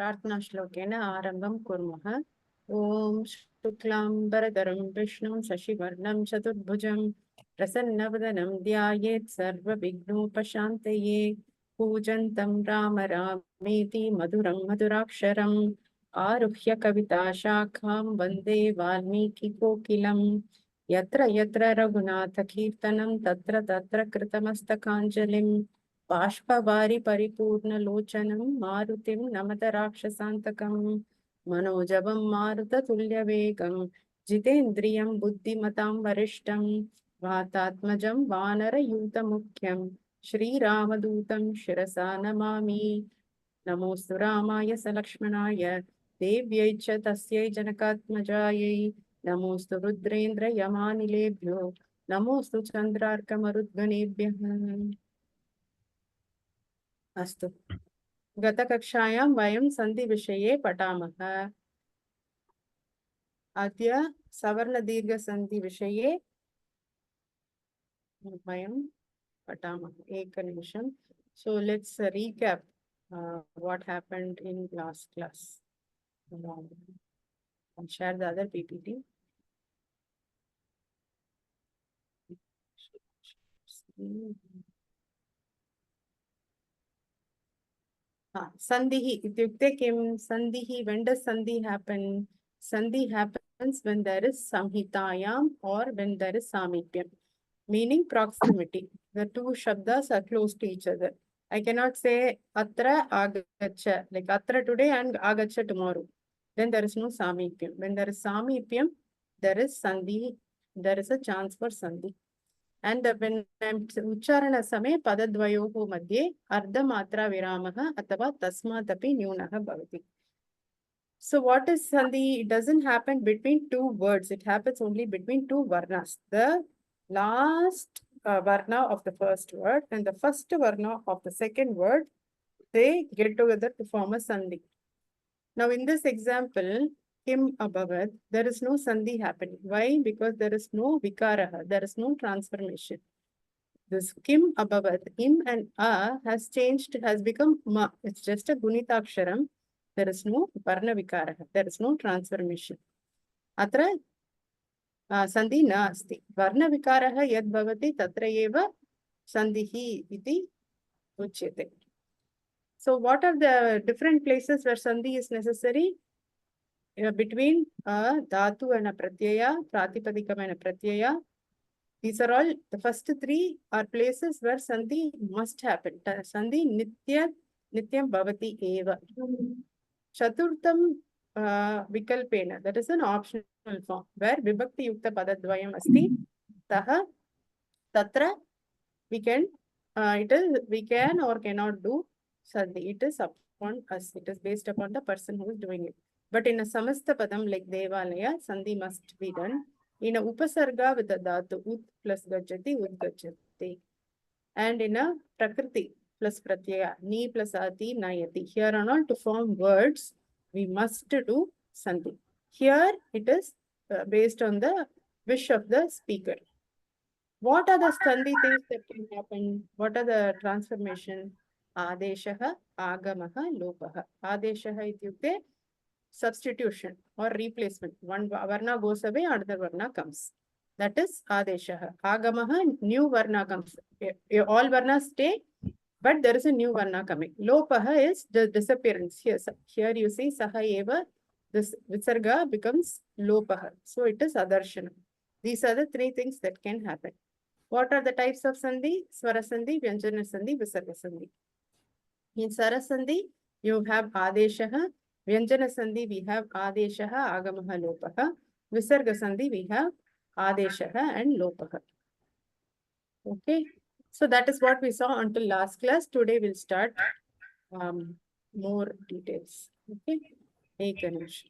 प्रार्थना श्लोकेन आरम्भं कुर्मः। ॐ शुक्लाम्बरधरं विष्णुं शशिवर्णं चतुर्भुजं प्रसन्नवदनं ध्यायेत् सर्वविघ्नोपशान्तये। पूजन्तं राम रामेति मधुरं मधुराक्षरम् आरुह्य कविताशाखां वन्दे वाल्मीकिकोकिलं। यत्र यत्र रघुनाथकीर्तनं तत्र तत्र कृतमस्तकाञ्जलिम् बाष्पवारि परिपूर्णलोचनं मारुतिं नमत राक्षसान्तकं। मनोजवं मारुततुल्यवेगं जितेन्द्रियं बुद्धिमतां वरिष्ठं वातात्मजं वानरयूथमुख्यं श्रीरामदूतं शिरसा नमामि। नमोऽस्तु रामाय सलक्ष्मणाय देव्यै च तस्यै जनकात्मजायै। नमोऽस्तु रुद्रेन्द्र यमानिलेभ्यो नमोऽस्तु चन्द्रार्कमरुद्गणेभ्यः। अस्तु, गतकक्षायां वयं सन्धिविषये पठामः। अद्य सवर्णदीर्घसन्धिविषये वयं पठामः। एकनिमिषं। So let's recap what happened in last class. I'll share the other PPT. Sandhi ityukte kim? Sandhi, when does sandhi happen? Sandhi happens when there is samhitayam or when there is samipyam, meaning proximity. The two shabdas are close to each other. I cannot say atra agacha, like atra today and agacha tomorrow. Then there is no samipyam. When there is samipyam, there is sandhi, there is a chance for sandhi. And when उच्चारण समय पदद्वयोः मध्ये अर्धमात्रा विरामः अथवा तस्मादपि न्यूनः भवति. So what is sandhi? It doesn't happen between two words. It happens only between two varnas. The last varna of the first word and the first varna of the second word, they get together to form a sandhi. Now in this example, kim abhavat, there is no sandhi happening. Why? Because there is no vikaraha, there is no transformation. This kim abhavat, im and a has changed, has become ma. It's just a gunitaksharam. There is no varna vikaraha, there is no transformation. Atra sandhi na asti. Varna vikaraha yad bhavati tatra eva sandhihi iti uchyate. So what are the different places where sandhi is necessary? Between a dhatu and a pratyaya, pratipadikam and a pratyaya. These are all, the first three are places where sandhi must happen. Sandhi nityam bhavati eva. Chaturtham vikalpena, that is an optional form, where vibhakti yukta padadvayam asti. Taha tatra we can or cannot do sandhi. It is upon us. It is based upon the person who is doing it. But in a samastha padam like devalaya, sandhi must be done. In a upasarga with a dhatu ut plus gajati, ud gajati. And in a prakriti plus pratyaya, ni plus ati, nayati. Here on all to form words, we must do sandhi. Here it is based on the wish of the speaker. What are the sandhi things that can happen? What are the transformation? Adeshaha, agamaha, lopaha. Adeshaha ityukte substitution or replacement. One varna goes away, another varna comes. That is adeshaha. Agamaha, new varna comes. All varnas stay, but there is a new varna coming. Lopaha is the disappearance. Here you see saha eva, this visarga becomes lopaha. So it is adarshana. These are the three things that can happen. What are the types of sandhi? Swara sandhi, vyanjana sandhi, visarga sandhi. In swara sandhi, you have adeshaha. Vyanjana sandhi, we have adeshaha, agamaha, lopaha. Visarga sandhi, we have adeshaha and lopaha. Okay. So that is what we saw until last class. Today we'll start more details. Okay. Ekanish.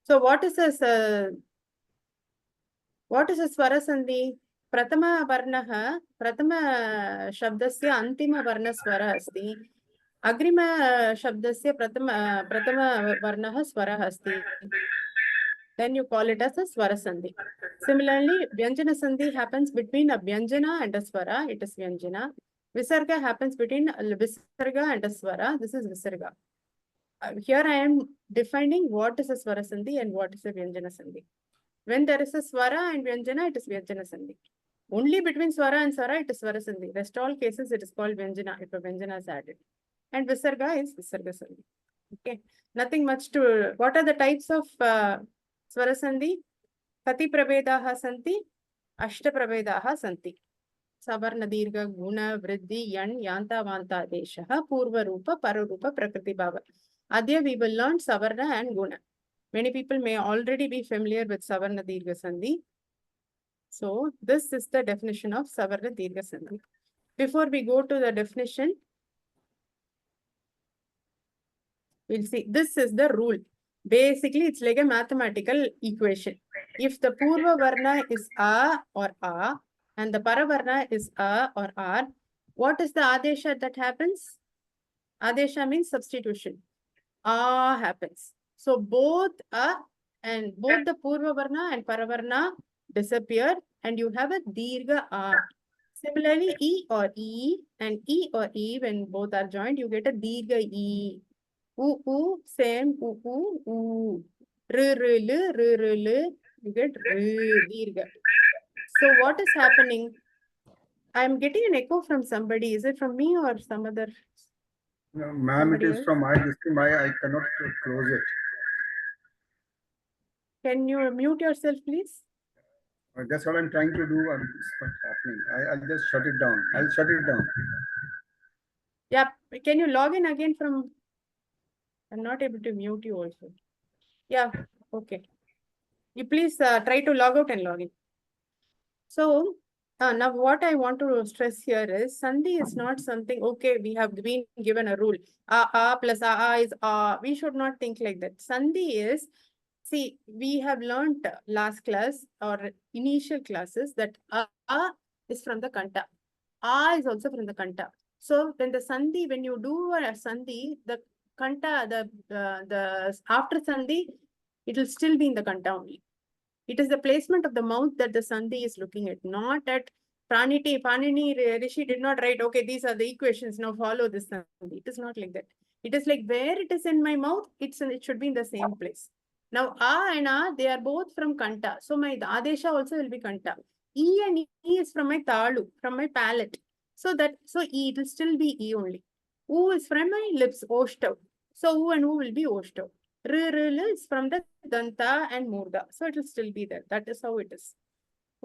So what is a swara sandhi? Pratama varnaha, pratama shabdasya antima varna swara asti. Agrima shabdasya pratama varnaha swara asti. Then you call it as a swara sandhi. Similarly, Vyanjana Sandhi happens between a Vyanjana and a Swara, it is Vyanjana. Visarga happens between a Visarga and a Swara, this is Visarga. Here I am defining what is a Swara Sandhi and what is a Vyanjana Sandhi. When there is a Swara and Vyanjana, it is Vyanjana Sandhi. Only between Swara and Swara, it is Swara Sandhi. Rest all cases, it is called Vyanjana, if a Vyanjana is added. And Visarga is Visarga Sandhi. Okay, nothing much to, what are the types of Swara Sandhi? Kati Prabhedaha Santi, Ashta Prabhedaha Santi. Savarna Dirgha Guna Vriddhi Yan Yanta Vanta Deshaha Purva Rupa Pararupa Prakriti Bhava. Adya we will learn Savarna and Guna. Many people may already be familiar with Savarna Dirgha Sandhi. So this is the definition of Savarna Dirgha Sandhi. Before we go to the definition, we'll see this is the rule. Basically, it's like a mathematical equation. If the Purva Varna is A or A and the Paravarna is A or R, what is the Adesha that happens? Adesha means substitution. A happens. So both A and both the Purva Varna and Paravarna disappear and you have a Dirgha A. Similarly, E or E and E or E, when both are joined, you get a Dirgha E. Same, you get Dirgha. So what is happening? I'm getting an echo from somebody. Is it from me or some other? No, ma'am, it is from my system. I cannot close it. Can you mute yourself, please? That's what I'm trying to do. It's not happening. I'll just shut it down. I'll shut it down. Yeah. Can you log in again from? I'm not able to mute you also. Yeah. Okay. You please try to log out and log in. So now what I want to stress here is Sandhi is not something, okay, we have been given a rule. A plus A is A. We should not think like that. Sandhi is, see, we have learned last class or initial classes that A is from the Kanta. A is also from the Kanta. So when the Sandhi, when you do a Sandhi, the Kanta, the after Sandhi, it will still be in the Kanta only. It is the placement of the mouth that the Sandhi is looking at, not at Panini Rishi did not write, okay, these are the equations, now follow this Sandhi. It is not like that. It is like where it is in my mouth, it should be in the same place. Now, A and A, they are both from Kanta. So my Adesha also will be Kanta. E and E is from my Talu, from my palate. So E, it will still be E only. U is from my lips, Oshtav. So U and U will be Oshtav. R is from the Danta and Murda. So it will still be there. That is how it is.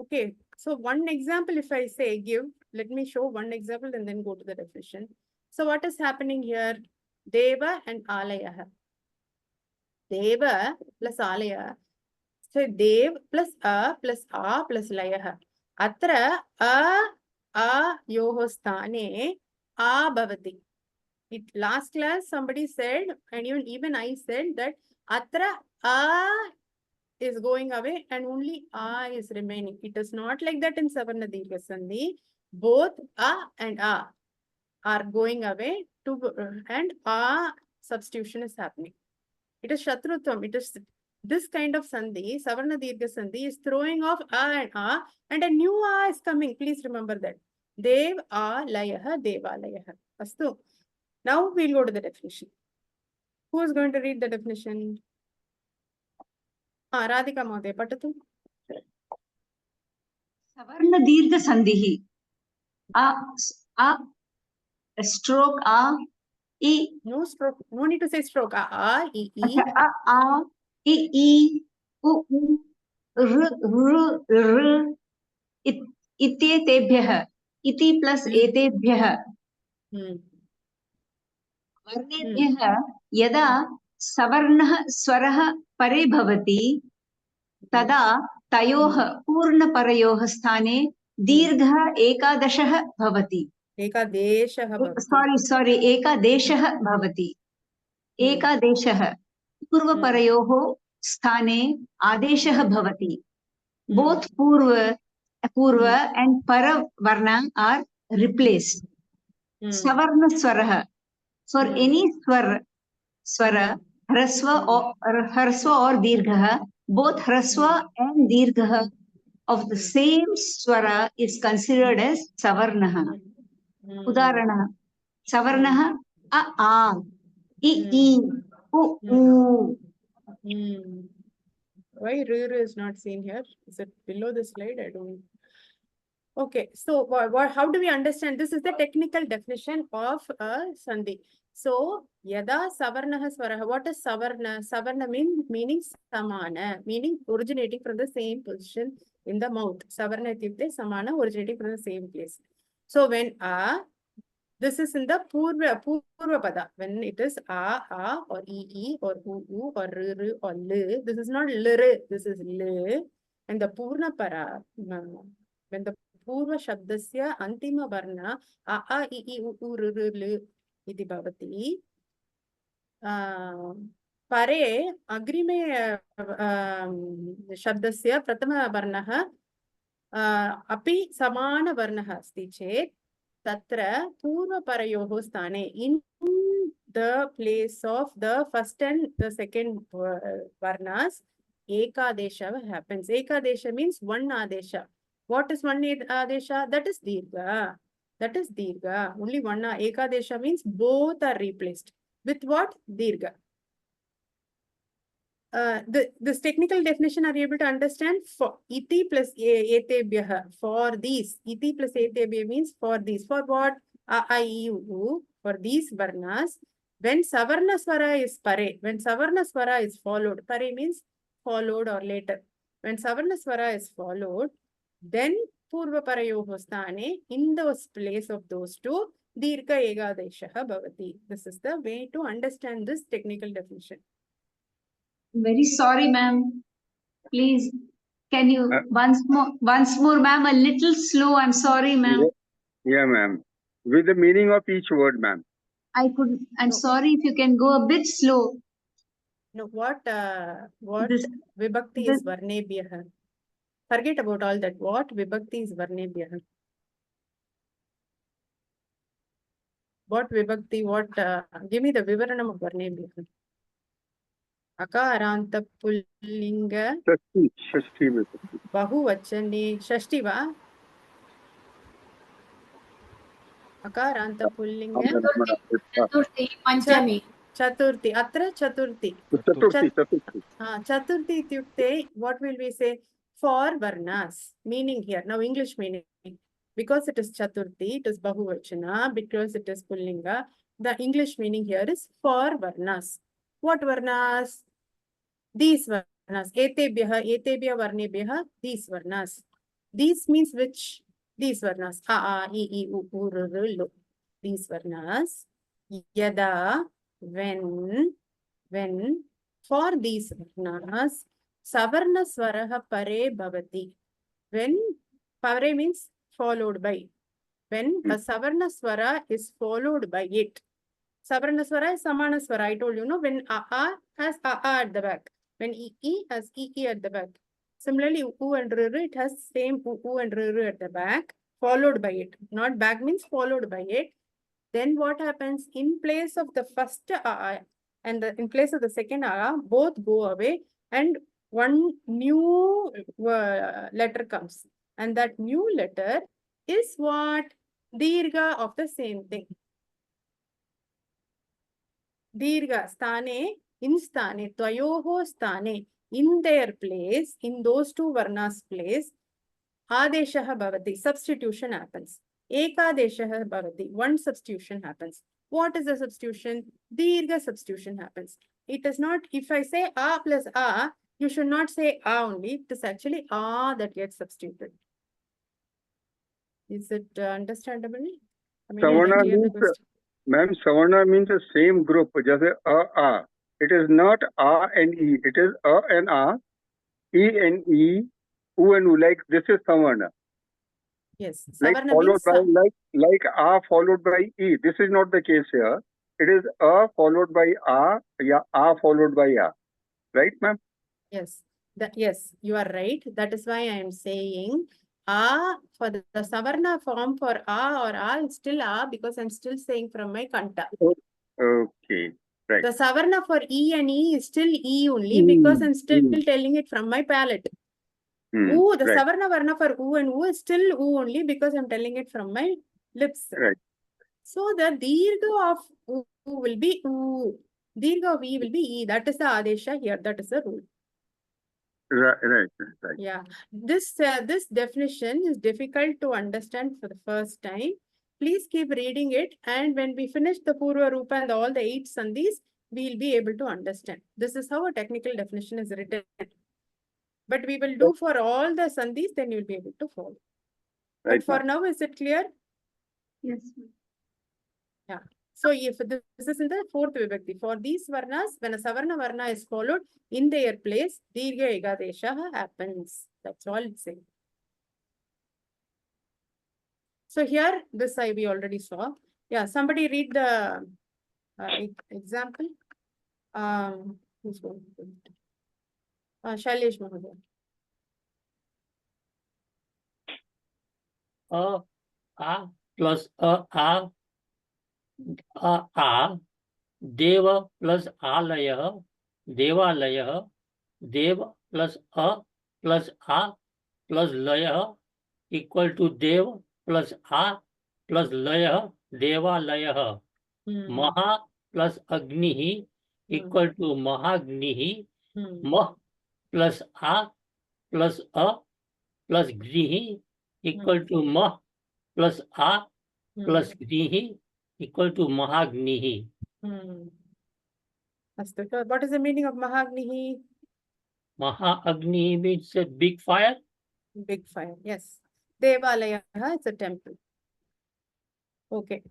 Okay. So one example, if I say give, let me show one example and then go to the definition. So what is happening here? Deva and Alaya. Deva plus Alaya. So Dev plus A plus A plus Laya. Atra A yohostane A bhavati. Last class, somebody said, and even I said that Atra A is going away and only A is remaining. It is not like that in Savarna Dirgha Sandhi. Both A and A are going away and A substitution is happening. It is Shatrutvam. It is this kind of Sandhi, Savarna Dirgha Sandhi is throwing off A and a new A is coming. Please remember that. Dev A Layaha Deva Layaha. Astu. Now we'll go to the definition. Who is going to read the definition? Radhika Mahoday, patatu. Savarna Dirgha Sandhihi. A stroke A, E. No stroke. No need to say stroke. E. A, E, U, R, इत्येतेभ्यः, इति plus एतेभ्यः वर्णेभ्यः यदा सवर्णः स्वरः परे भवति तदा तयोः पूर्णपरयोः स्थाने दीर्घः एकादशः भवति. सॉरी एकादेशः भवति. एकादेशः पूर्वपरयोः स्थाने आदेशः भवति. Both purva and para varna are replaced. Savarna swarah. For any swara, hrasva or dirgha, both hrasva and dirgha of the same swara is considered as savarnaha. Udaharana. Savarnaha a, I, u, u. Why R is not seen here? Is it below the slide? I don't. Okay, so how do we understand? This is the technical definition of sandhi. So, yada savarnaha swaraha. What is savarna? Savarna meaning samana, meaning originating from the same position in the mouth. Savarna ityukte samana, originating from the same place. So, when this is in the purva pada. When it is a or e or u or r or l, this is not l, this is l. And the purna para, when the purva shabdasya antima varna a e u r r l iti bhavati. Pare agrime shabdasya pratama varnaha api samana varnaha asti chet tatra purva parayoho sthane, in the place of the first and the second varnas, ekadesha happens. Ekadesha means one adesha. What is one adesha? That is dirgha. That is dirgha. Only one ekadesha means both are replaced. With what? Dirgha. This technical definition, are you able to understand? For iti plus etebhyah, for these. Iti plus etebhyah means for these. For what? A, I, U, for these varnas. When savarna swara is pare, when savarna swara is followed, pare means followed or later. When savarna swara is followed, then purva parayoho sthane, in the place of those two, dirgha egadeshaha bhavati. This is the way to understand this technical definition. Very sorry, ma'am. Please, can you once more, ma'am, a little slow. I'm sorry, ma'am. Yeah, ma'am. With the meaning of each word, ma'am. I'm sorry if you can go a bit slow. No, what This- vibhakti is varnebhyah. Forget about all that. What vibhakti is varnebhyah? What vibhakti? What? Give me the vivaranam of varnebhyah. Akaranta pullinga. Shashti. Bahuvachani. Shashti va? Akaranta pullinga. Chaturthi, Panchami. Chaturthi. Atra Chaturthi. Chaturthi. Chaturthi ityukte, what will we say? For varnas. Meaning here. Now English meaning. Because it is Chaturthi, it is Bahuvachana. Because it is Pullinga. The English meaning here is for varnas. What varnas? These varnas. Etebhyah varnebhyah. These varnas. These means which? These varnas. A, I, U, R, R, L. These varnas. Yada, when, for these varnas, savarna swaraha pare bhavati. When, pare means followed by. When a savarna swara is followed by it. Savarna swara is samana swara. I told you, no, when a has a at the back. When e has e at the back. Similarly, u and r, it has same u and r at the back, followed by it. Not back means followed by it. Then what happens? In place of the first and in place of the second both go away and one new letter comes. And that new letter is what? Dirgha of the same thing. Dirgha, sthane, in sthane, tvayoho sthane, in their place, in those two varnas place, adeshaha bhavati, substitution happens. Ekadeshaha bhavati, one substitution happens. What is the substitution? Dirgha substitution happens. It is not, if I say a plus a, you should not say a only. It is actually a that gets substituted. Is it understandable? I mean, Savarna clear the means, question. ma'am, Savarna means the same group. Just a. It is not a and e. It is a and a, e and e, u and u. Like this is Savarna. Yes. Like Savarna followed means by like a followed by e. This is not the case here. It is a followed by a, yeah, a followed by a. Right, ma'am? yes. Yes, you are right. That is why I am saying a for the Savarna form for a or a is still a because I'm still saying from my kanta. Okay. Right. The Savarna for e and e is still e only because I'm still telling it from my palate. Oo, the Right. Savarna Varna for oo and oo is still oo only because I'm telling it from my lips. Right. So the Dirgha of oo will be oo. Dirgha of e will be e. That is the Adesha here. That is the rule. Right. Yeah. This definition is difficult to understand for the first time. Please keep reading it. And when we finish the Purva Rupa and all the 8 sandhis, we'll be able to understand. This is how a technical definition is written. But we will do for all the sandhis, then you'll be able to follow. But Right, for ma'am. now, is it clear? Yes. Yeah. So if this is in the 4th vibhakti, for these varnas, when a Savarna Varna is followed in their place, Dirgha Egadesha happens. That's all it's saying. So here, this we already saw. Yeah, somebody read the example. Who's going to do it? Shailesh Mahodaya. A plus a देव plus आलयः देवालयः देव plus आ plus लयः equal to देव plus आ plus लयः देवालयः महा प्लस अग्निः इक्वल टू महाग्निः मह प्लस आ प्लस अ प्लस गृह इक्वल टू मह प्लस आ प्लस गृह equal to Mahagnihi. Astu. So what is the meaning of Mahagnihi? Mahagni means a big fire. Big fire, yes. Devalaya, it's a temple. Okay.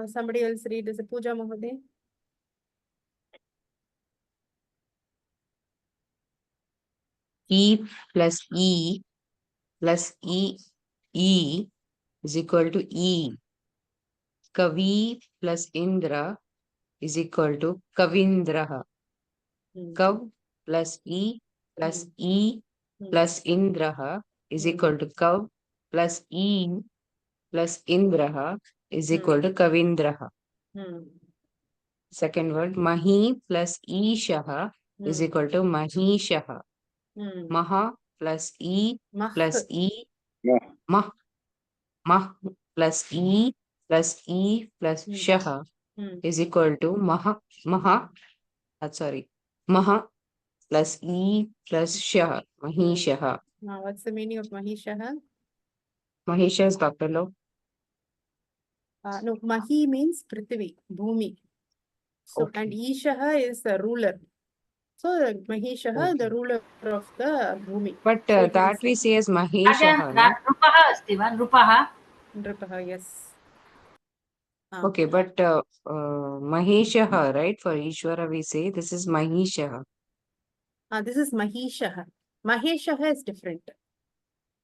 Somebody else read as a Puja Mahodaya. E plus E plus E is equal to E. Kavi plus Indra is equal to Kavindraha. Kav plus E plus Indraha is equal to Kav plus E plus Indraha is equal to Kavindraha. Second word, Mahi plus Ishaha is equal to Mahishaha. Maha plus E plus E. Mah. Mah plus E plus Shaha is equal to Maha plus E plus Shaha, Mahishaha. Now, what's the meaning of Mahishaha? Mahisha is buffalo. No, Mahi means Prithvi, Bhumi. So, Okay. and Ishaha is the ruler. So, Mahishaha, the ruler of the Bhumi. But So it that is we say as Mahishaha. No? Rupaha अस्ति वा Rupaha Nripaha, yes. Okay, but Mahishaha, right? For Ishvara we say this is Mahishaha. This is Mahishaha. Maheshaha is different.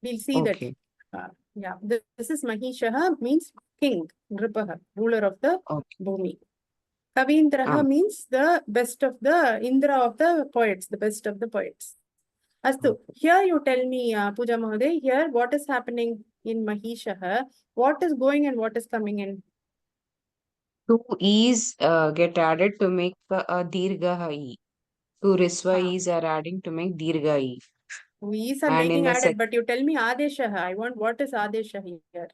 We'll see Okay. that. Yeah, this is Mahishaha means king, Nripaha, ruler of the Okay. Bhumi. Kavindraha means the best of the Indra of the poets, the best of the poets. Astu, here you tell me, Puja Mahoday, here what is happening in Mahishaha, what is going and what is coming in? Two E's get added to make a Dirgha E. Two Risva E's are adding to make Dirgha E. E's are And in getting the added, but you tell me Adeshaha. I want what is Adeshaha here?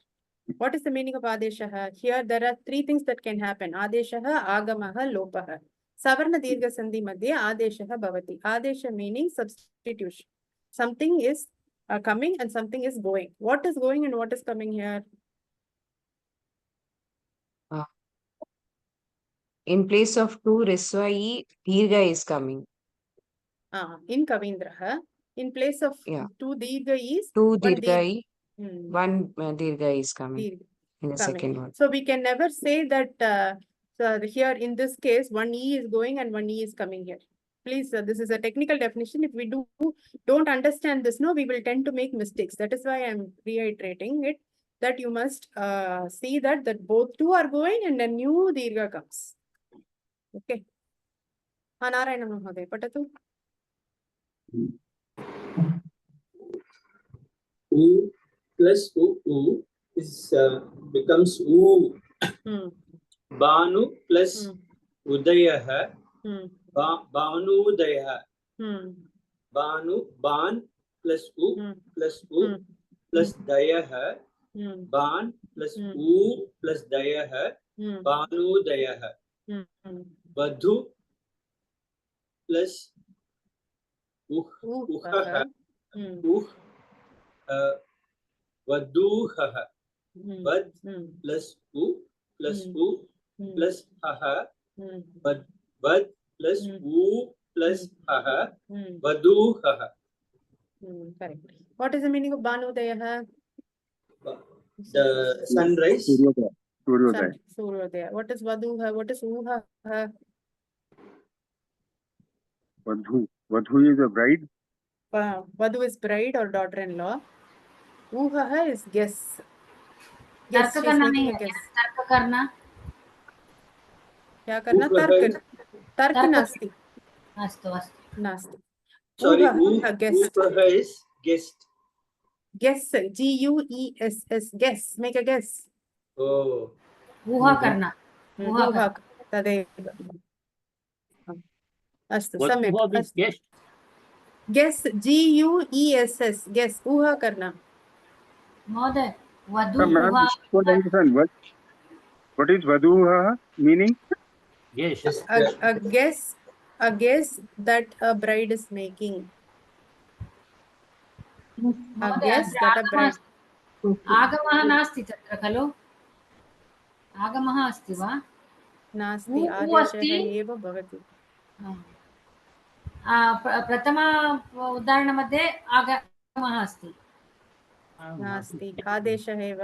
What is the meaning of Adeshaha? Here there are 3 things that can happen. Adeshaha, Agamaha, Lopaha. Savarna Dirgha Sandhi Madhya Adeshaha Bhavati. Adesha meaning substitution. Something is coming and something is going. What is going and what is coming here? In place of two Risva E, Dirgha is coming. In Kavindraha, in place of 2 Dirgha is Two one Dirgha E, Hmm. one Dirgha is coming Dirgha in the coming. second one. So we can never say that here in this case, one E is going and one E is coming here. Please, this is a technical definition. If we don't understand this, no, we will tend to make mistakes. That is why I'm reiterating it, that you must see that both two are going and a new Dirgha comes. Okay. Narayana Mahoday, Patatu. U plus U is becomes U. Banu plus Udayah. Banu Udayah. Banu Ban plus U Hmm. plus U Hmm. plus dayah Hmm. ban plus Hmm. U plus dayah Hmm. banudayah Hmm. Hmm. vadhu plus Uhah. uhah Hmm. vaduhah Hmm. vad Hmm. plus U plus Hmm. U Hmm. plus haha Hmm. vad plus Hmm. U plus haha Hmm. vaduhah. Hmm. Correct. What is the meaning of Banudayah? The sunrise. Suryodaya. Suryodaya. Suryodaya. What is Vaduha? What is Uha? Vadhu. Vadhu is a bride. Vadu is bride or daughter-in-law. Uha is guess. Guess. तर्क She is करना making नहीं a है guess. क्या? तर्क करना क्या करना? Uhah तर्क. is- तर्क तर्क नास्ति. अस्तु अस्तु नास्ति. Sorry, Uha, guess. uhah is guest. Guess. Guess. Guess. Make a guess. Oh, ऊहा करना ऊहा Uha. करना तदेव. अस्तु What सम्यक्. was this guest? Guess. Guess. Guess. Uha करना. महोदय वधु Ma'am, ऊहा don't understand what is Vadhuha meaning? Yes. yes, A guess that a bride is making. A महोदय guess अत्र that a आगमः bride. आगमः नास्ति तत्र खलु आगमः अस्ति वा नास्ति. ऊ आदेशः अस्ति एव भवति. प्रथम उदाहरणमध्ये आगमः अस्ति नास्ति. आदेशः एव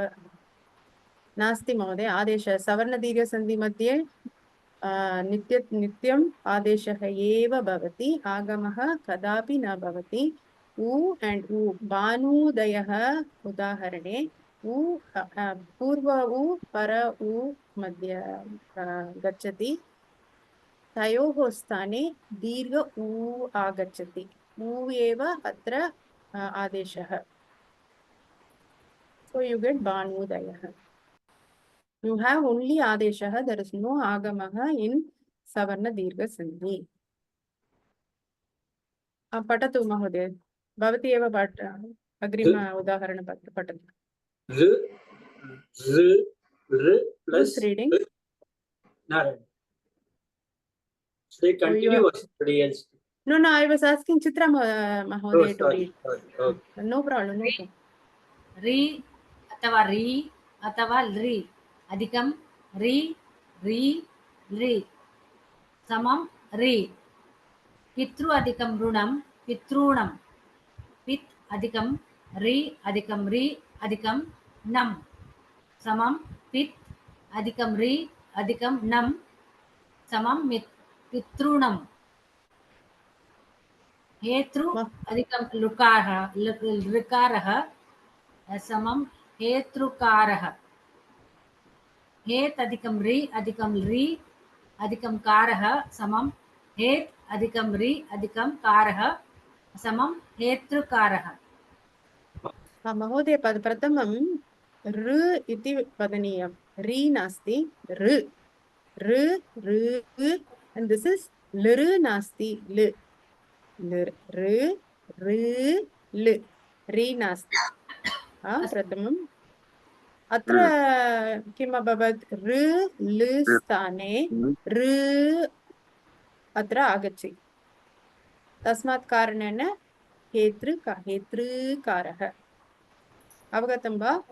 नास्ति महोदय. आदेशः सवर्णदीर्घसन्धि मध्ये नित्यम् आदेशः एव भवति. आगमः कदापि न भवति. उ and उ भानुदयः उदाहरणे उ पूर्व उ पर उ मध्ये गच्छति. तयोः स्थाने दीर्घ उ आगच्छति. उ एव अत्र आदेशः. So you get Banudayah. You have only Adeshah. There is no Agamaha in Savarna Dirgha Sandhi. Patatu Mahodaya. Bhavati eva Agrima Udaharana Patatu. r plus Who's reading? Narayan. Should I continue or somebody else? No, I was asking Chitra Mahodaya to read. Okay. No problem. री अथवा री अथवा ल्री अधिकं री री ल्री समं री पितृ अधिकं ऋणं पितॄणं पित् अधिकं री अधिकं नं समं पित् अधिकं री अधिकं नं समं पितॄणं हेतृ अधिकं लकारः समं हेतृकारः हेत् अधिकं री अधिकं कारः समं हेत् अधिकं री अधिकं कारः समं हेतृकारः Mahodaya Pratamam R iti Vadaniyam. Ri Nasti. R. And this is L Nasti. L. Ri Nasti. Pratamam. Atra किम् अभवत् ऋ लृ स्थाने ऋ अत्र आगच्छति. तस्मात् कारणेन हेतृकारः. अवगतं वा?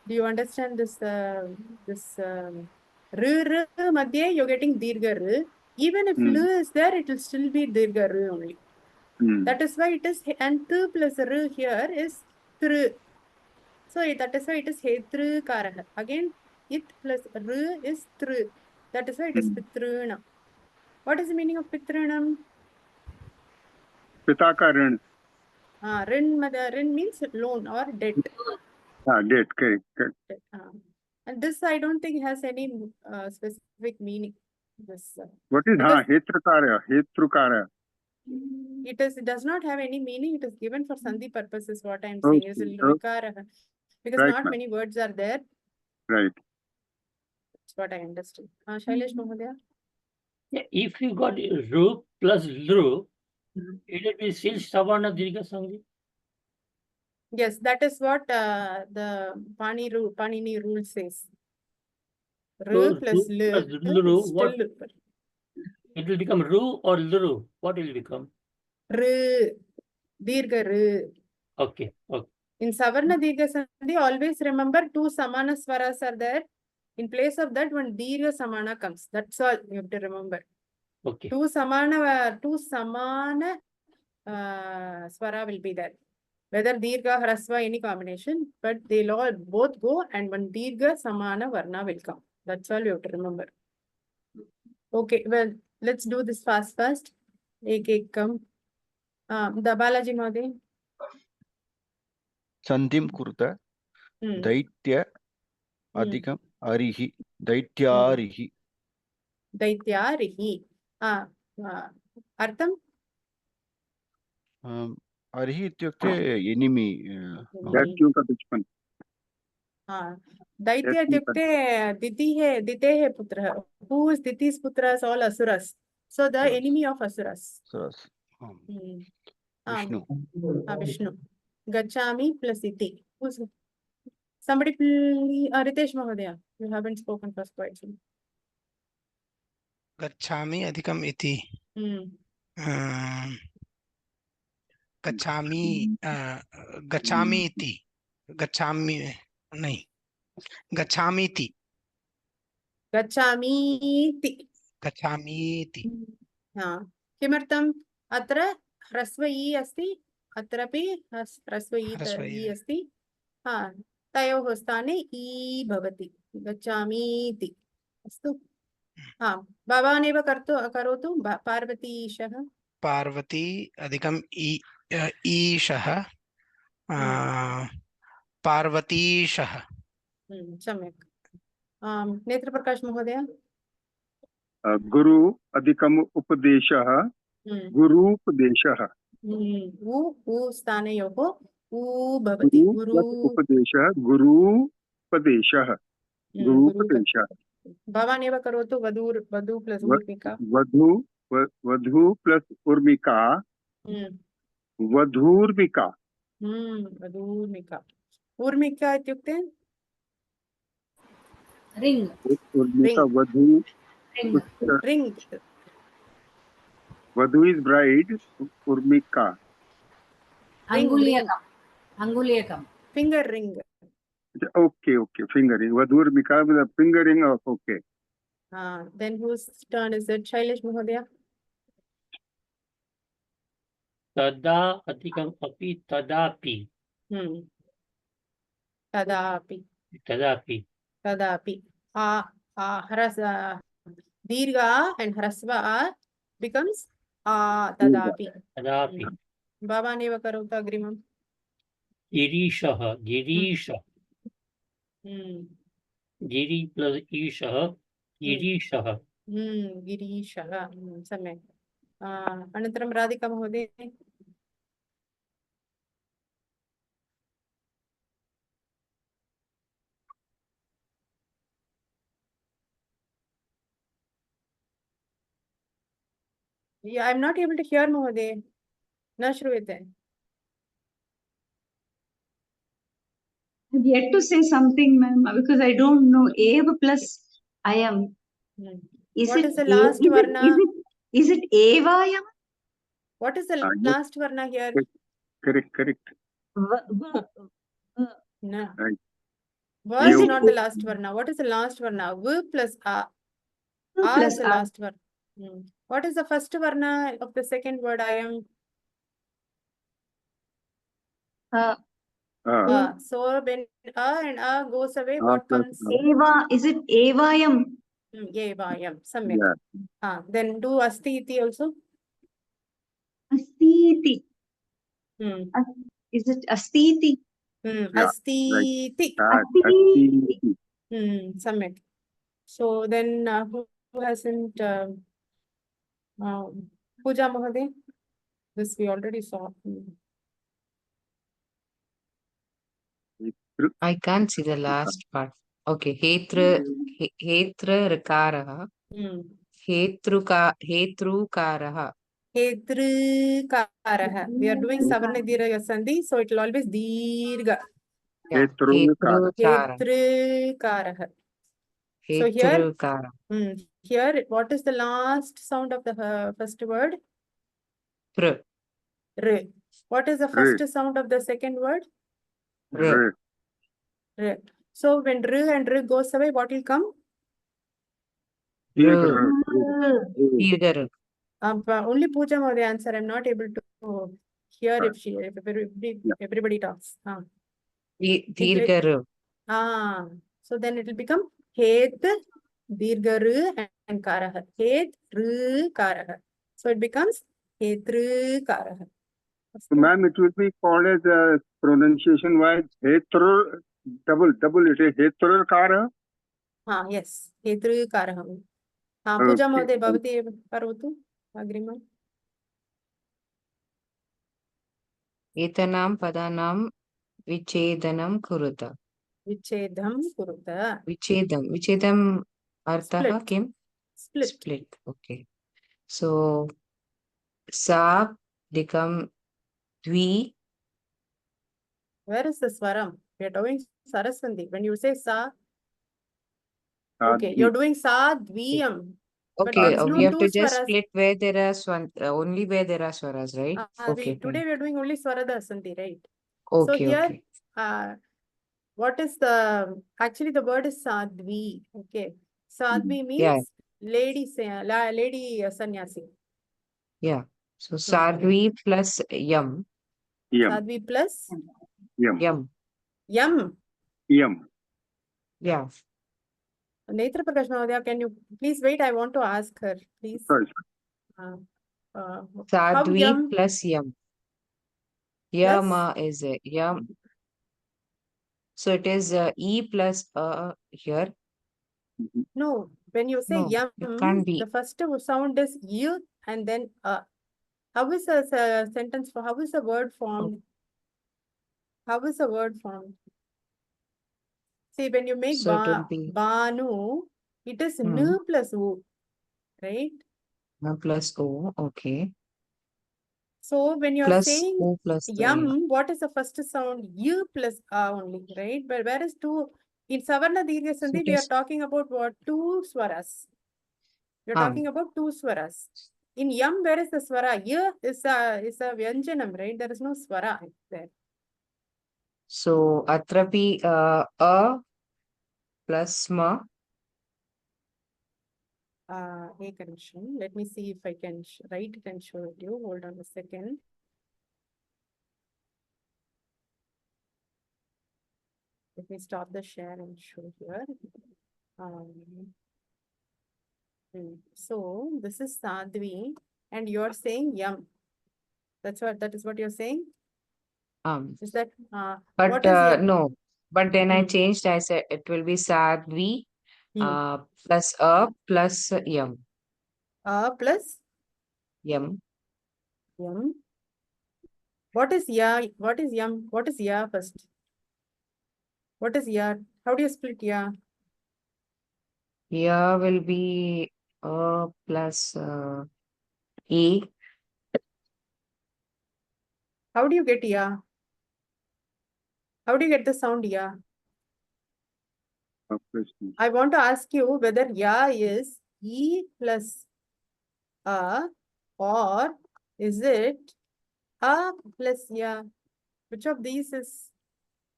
Do you understand this r madhye you're getting dirgha r. Even if l is there, it will still be dirgha r only. That is why it is, and t plus r here is tr. So that is why it is hetrkarah. Again, it plus r is tr. That is why it is pitruna. What is the meaning of pitrunam? Pita ka rin. Rin means loan or debt. Debt. Correct. And this I don't think has any specific meaning. This What is Hetrukara? Hetrukara. it does not have any meaning. It is given for sandhi purposes. What I am saying is vikara, because Right, not many words are there. Right. That's what I understood. Shailesh Mahodaya. If you got ru plus lru, It will be still Savarna Dirgha Sandhi. Yes, that is what the Panini rule says. So, R plus Ru L plus is Luru, still what? It will become Ru or Luru. What will it become? R, Dirgha R. Okay. Okay. In Savarna Dirgha Sandhi, always remember two Samana Swaras are there. In place of that, one Dirgha Samana comes. That's all you have to remember. Okay. Two Samana Swara will be there. Whether Dirgha, Hrasva, any combination, but they'll all both go and one Dirgha Samana Varna will come. That's all you have to remember. Okay, well, let's do this fast. Ek come. The Balaji Mahode. सन्धिं कुरुत दैत्य अधिकम् अरिहि दैत्यारिहि Daityarihi. Artham? अरिहि इत्युक्ते enemy दैत्यों का दुश्मन। Daitya Tyukte Ditehe Putra. Who is Diti's Putras? All Asuras. So the enemy of Asuras. Vishnu Vishnu. Gachami plus Iti. Who's somebody please? Ritesh Mahodaya. You haven't spoken for quite some. गच्छामि अधिकम् इति गच्छामि गच्छामि इति गच्छामि नहीं गच्छामीति Gachami. गच्छामीति किमर्थम् अत्र ह्रस्व ई अस्ति अत्रापि ह्रस्व ई अस्ति तयोः स्थाने ई भवति गच्छामीति अस्तु भवान् एव करोतु पार्वतीशः पार्वती अधिकम् ईशः पार्वतीशः सम्यक् नेत्रप्रकाश महोदय गुरु अधिकम् उपदेशः गुरूपदेशः उ स्थानयोः उ भवति गुरु उपदेशः गुरूपदेशः गुरूपदेशः भवान् एव करोतु वधू प्लस उर्मिका वधू प्लस उर्मिका वधूर्मिका वधूर्मिका ऊर्मिका इत्युक्ते रिंग उर्मिका वधू रिंग वधू इज ब्राइड उर्मिका अंगुलीयकम finger ring okay fingering vadhurmika with a fingering of okay then whose turn is it Shailesh Mahodaya तदा अधिकम् अपि तदापि तदापि Dirgha and Hrasva becomes tadapi भवान् एव करोतु अग्रिमम् गिरीशः गिरि प्लस ईशः गिरीशः गिरीशः सम्यक् अनन्तरं राधिका महोदय Yeah, I'm not able to hear Mahodaya. Na shruyate. I've yet to say something, ma'am, because I don't know. Eva plus I am. What is the last varna? Is it Evayam? What is the last varna here? Correct. No. Right. Va is not the last varna. What is the last varna? V plus A. A is the last varna. What is the first varna of the second word I am? So when A and A goes away, what comes? Eva. Is it Evayam? Evayam. Samyak. Then do Asti iti also. Astiti. Is it Astiti? Astiti. Samyak. So then who hasn't Pooja Mahodaya? This we already saw. I can't see the last part. Okay, Hetra Rikarah. Hetrukaraha. Hetrukarah. We are doing Savarna Dirgha Sandhi, so it will always Dirgha. Yeah. Hetrukara. Hetrukarah. So here, Hetrukara. here, what is the last sound of the first word? Pr. R. What is the R. first sound of the second word? R. R. So when R and R goes away, what will come? R. Dirgaru. Only Pooja will answer. I'm not able to hear if everybody talks. Dirgaru. So then it will become Het, Dirgaru and Karah. Het, Ru, Karah. So it becomes Hetru, Karah. So, ma'am, it will be called as pronunciation wise Hetru, double, it is Hetrukara. Yes, Hetru, Karah. Pooja Okay. Mahode, Bhavati, Parvatu, Agrima. Etanam padanam vichedanam kuruta. Vichedham, Kuruta. Vichedam. Vichedam arthaha Split. kim? Split. Split. Okay. So sa become dvi. Where is the Swaram? We are doing Saraswati. When you say Sa, okay, you're doing Sa, Dviyam. But Okay, there is no we have two to just Swaras. split where there are only where there are swaras, right? Okay, Today we are doing only Swarada Sandhi, right? okay, So here, okay. what is the, actually the word is Sadvi, okay. Sadvi means Yeah. lady sannyasi. Yeah. So Sadvi plus yam. Sadvi plus Yam. Yam. Yeah. Netra Prakash Mahodaya, can you please wait? I want to ask her, please. Sorry. How Sadvi Yam? plus yam. Plus? Yama is a yam. So it is E plus here. No, when you say No, Yam, it can't be. the first sound is Y and then How is a sentence for, how is a word formed? How is a word formed? See, when you make So it will be Banu, it is N plus U, right? N plus O, okay. So when you're Plus saying O plus Yam, what is the first sound? U plus A only, right? But whereas in Savarna Dirgha Sandhi, we are talking about what? Two swaras. We're talking about two swaras. In Yam, where is the swara? Y is a Vyanjanam, right? There is no swara there. So atrapi A plus ma. Let me see if I can write it and show it you. Hold on a second. Let me stop the share and show here. So this is Sadhvi, and you're saying Yam. That is what you're saying? Is that But what is Yam? no. But then I changed. I said it will be Sadvi plus A plus yam. Plus Yam. Yam. What is Ya? What is Yam? What is Ya first? What is Ya? How do you split Ya? Ya will be A plus E. How do you get Ya? How do you get the sound Ya? I want to ask you whether Ya is E plus A or is it A plus Ya? Which of these is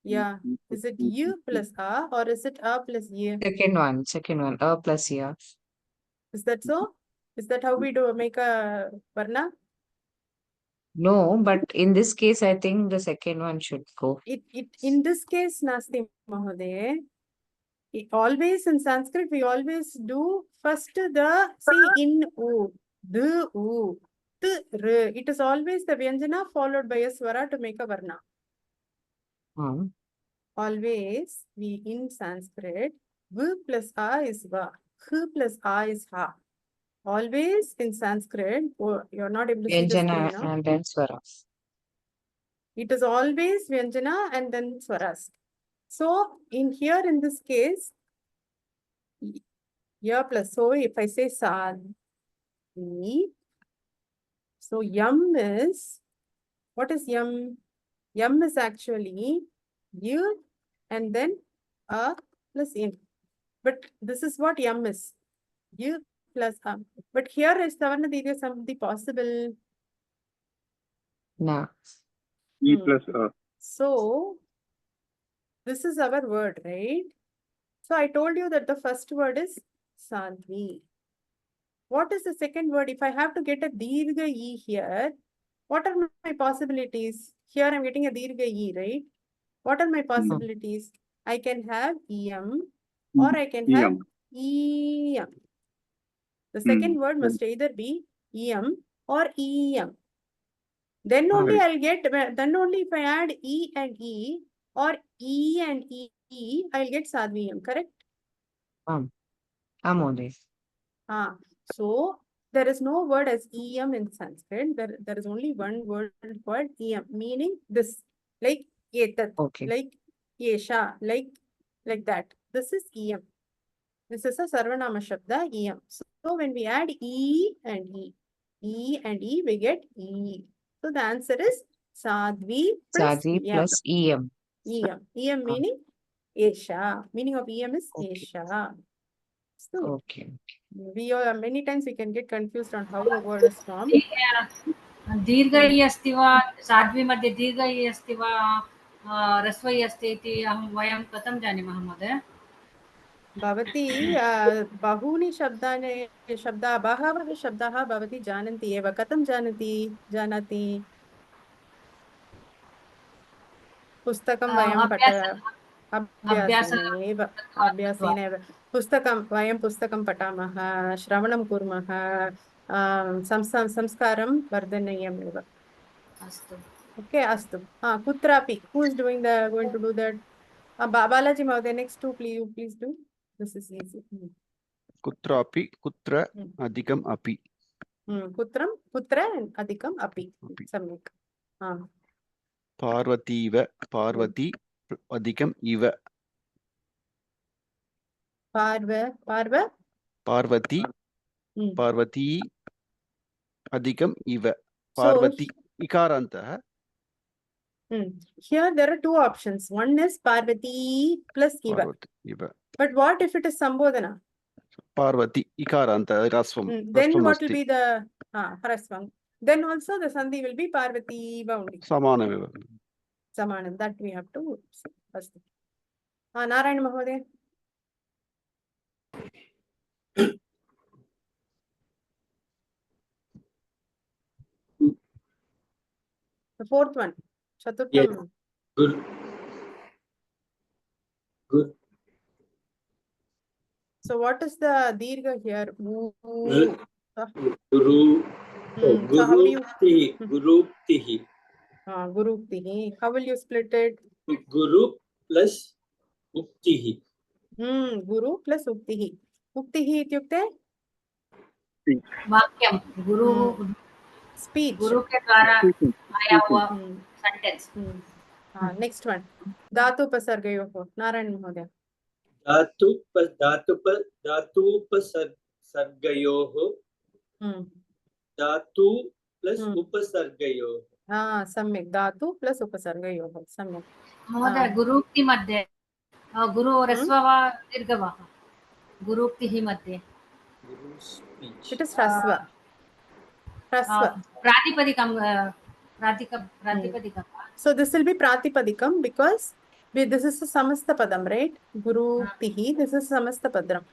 Ya? Is it U plus A or is it A plus Ya? Second one, A plus Ya. Is that so? Is that how we do make a varna? No, but in this case, I think the second one should go. In this case, Nasti Mahode, always in Sanskrit, we always do first in U, the U, the R. It is always the Vyanjana followed by a Swara to make a Varna. Always, we in Sanskrit, V plus A is Va, H plus A is Ha. Always in Sanskrit, you're not able to see the screen Vyanjana now. and then Swaras. It is always Vyanjana and then Swaras. So, in this case, Ya plus, so if I say Sadhi, So yum is, what is yum? Yum is actually you and then a plus im. But this is what yum is. You plus But here is Savarna Dirgha Samdhi possible. No. E Hmm. plus So this is our word, right? So I told you that the first word is Sadhvi. What is the second word? If I have to get a Dirgha E here, what are my possibilities? Here I'm getting a Dirgha E, right? What are my possibilities? I can have EM or I can have EM. The second word must either be EM or EM. Then only I'll get, then only if I add E and E or E and E, I'll get Sadhviyam, correct? Amode. So there is no word as EM in Sanskrit. There is only one word called EM, meaning this, like etat, Okay. like yesha, like that. This is EM. This is a Sarvanama Shabda, EM. So when we add E and E, we get E. So the answer is Sadhvi plus Sadhvi EM. plus EM. EM meaning Esha. Meaning of EM is Okay. Esha. So Okay. we many times we can get confused on how a word is formed. दीर्घ इ अस्ति वा साध्वी मध्ये दीर्घ इ अस्ति वा ह्रस्व इ अस्ति इति वयं कथं जानीमः महोदय? भवती बहूनि शब्दाः बहवः शब्दाः भवती जानन्ति एव. कथं जानाति? पुस्तकं वयं अभ्यासेन एव. वयं पुस्तकं पठामः, श्रवणं कुर्मः, संस्कारं वर्धनीयमेव. अस्तु. Okay, अस्तु. कुत्रापि. Who is going to do that? Balaji Mahoday, next two, please do. This is easy. कुत्रापि कुत्र अधिकम् अपि. कुत्र अधिकम् अपि. सम्यक्. पार्वतीव पार्वती अधिकम् इव. पार्वती पार्वती अधिकम् इव. Parvati इकारान्तः. Here there are two options. One is Parvati plus Iva. But what if it is Sambodhana? Parvati ikaranta rasvam. Then what will be the rasvam? Then also the Sandhi will be Parvati Iva only. Samanam. Samanam. That we have to see. Narayan Mahoday. The fourth one. Chaturtham. Yes. Good. So what is the dirgha here? Guru. Guruktihi. Guruktihi. How will you split it? Guru plus uktihi. Guru plus uktihi. Uktihi ityukte? वाक्यम गुरु speech. गुरु के द्वारा आया हुआ sentence. Next one. Dhatu upasargayoh. Narayan Mahoday. Dhatu upasargayoh. Dhatu plus upasargayoh. सम्यक्. Dhatu plus upasargayoh. सम्यक्. महोदय गुरुक्ति मध्ये गुरु ह्रस्व वा दीर्घ वा? गुरुक्तिः मध्ये. It is hrasva. प्रातिपदिकं So this will be pratipadikam because this is a samasta padam, right? Guruktihi. This is samasta padam.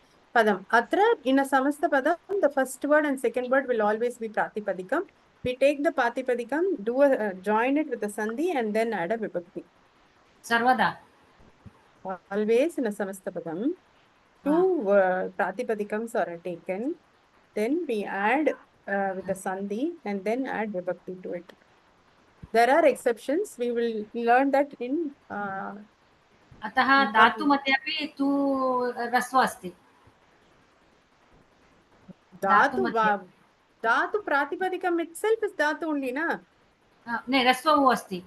Atra in a samasta padam, the first word and second word will always be pratipadikam. We take the pratipadikam, join it with the sandhi and then add a vibhakti. Sarvada. Always in a samasta padam. Two pratipadikams are taken. Then we add with the sandhi and then add vibhakti to it. There are exceptions. We will learn that in. अतः धातु मध्ये अपि तु ह्रस्व अस्ति. Dhatu pratipadikam itself is dhatu only, na? Ne, ह्रस्व अस्ति.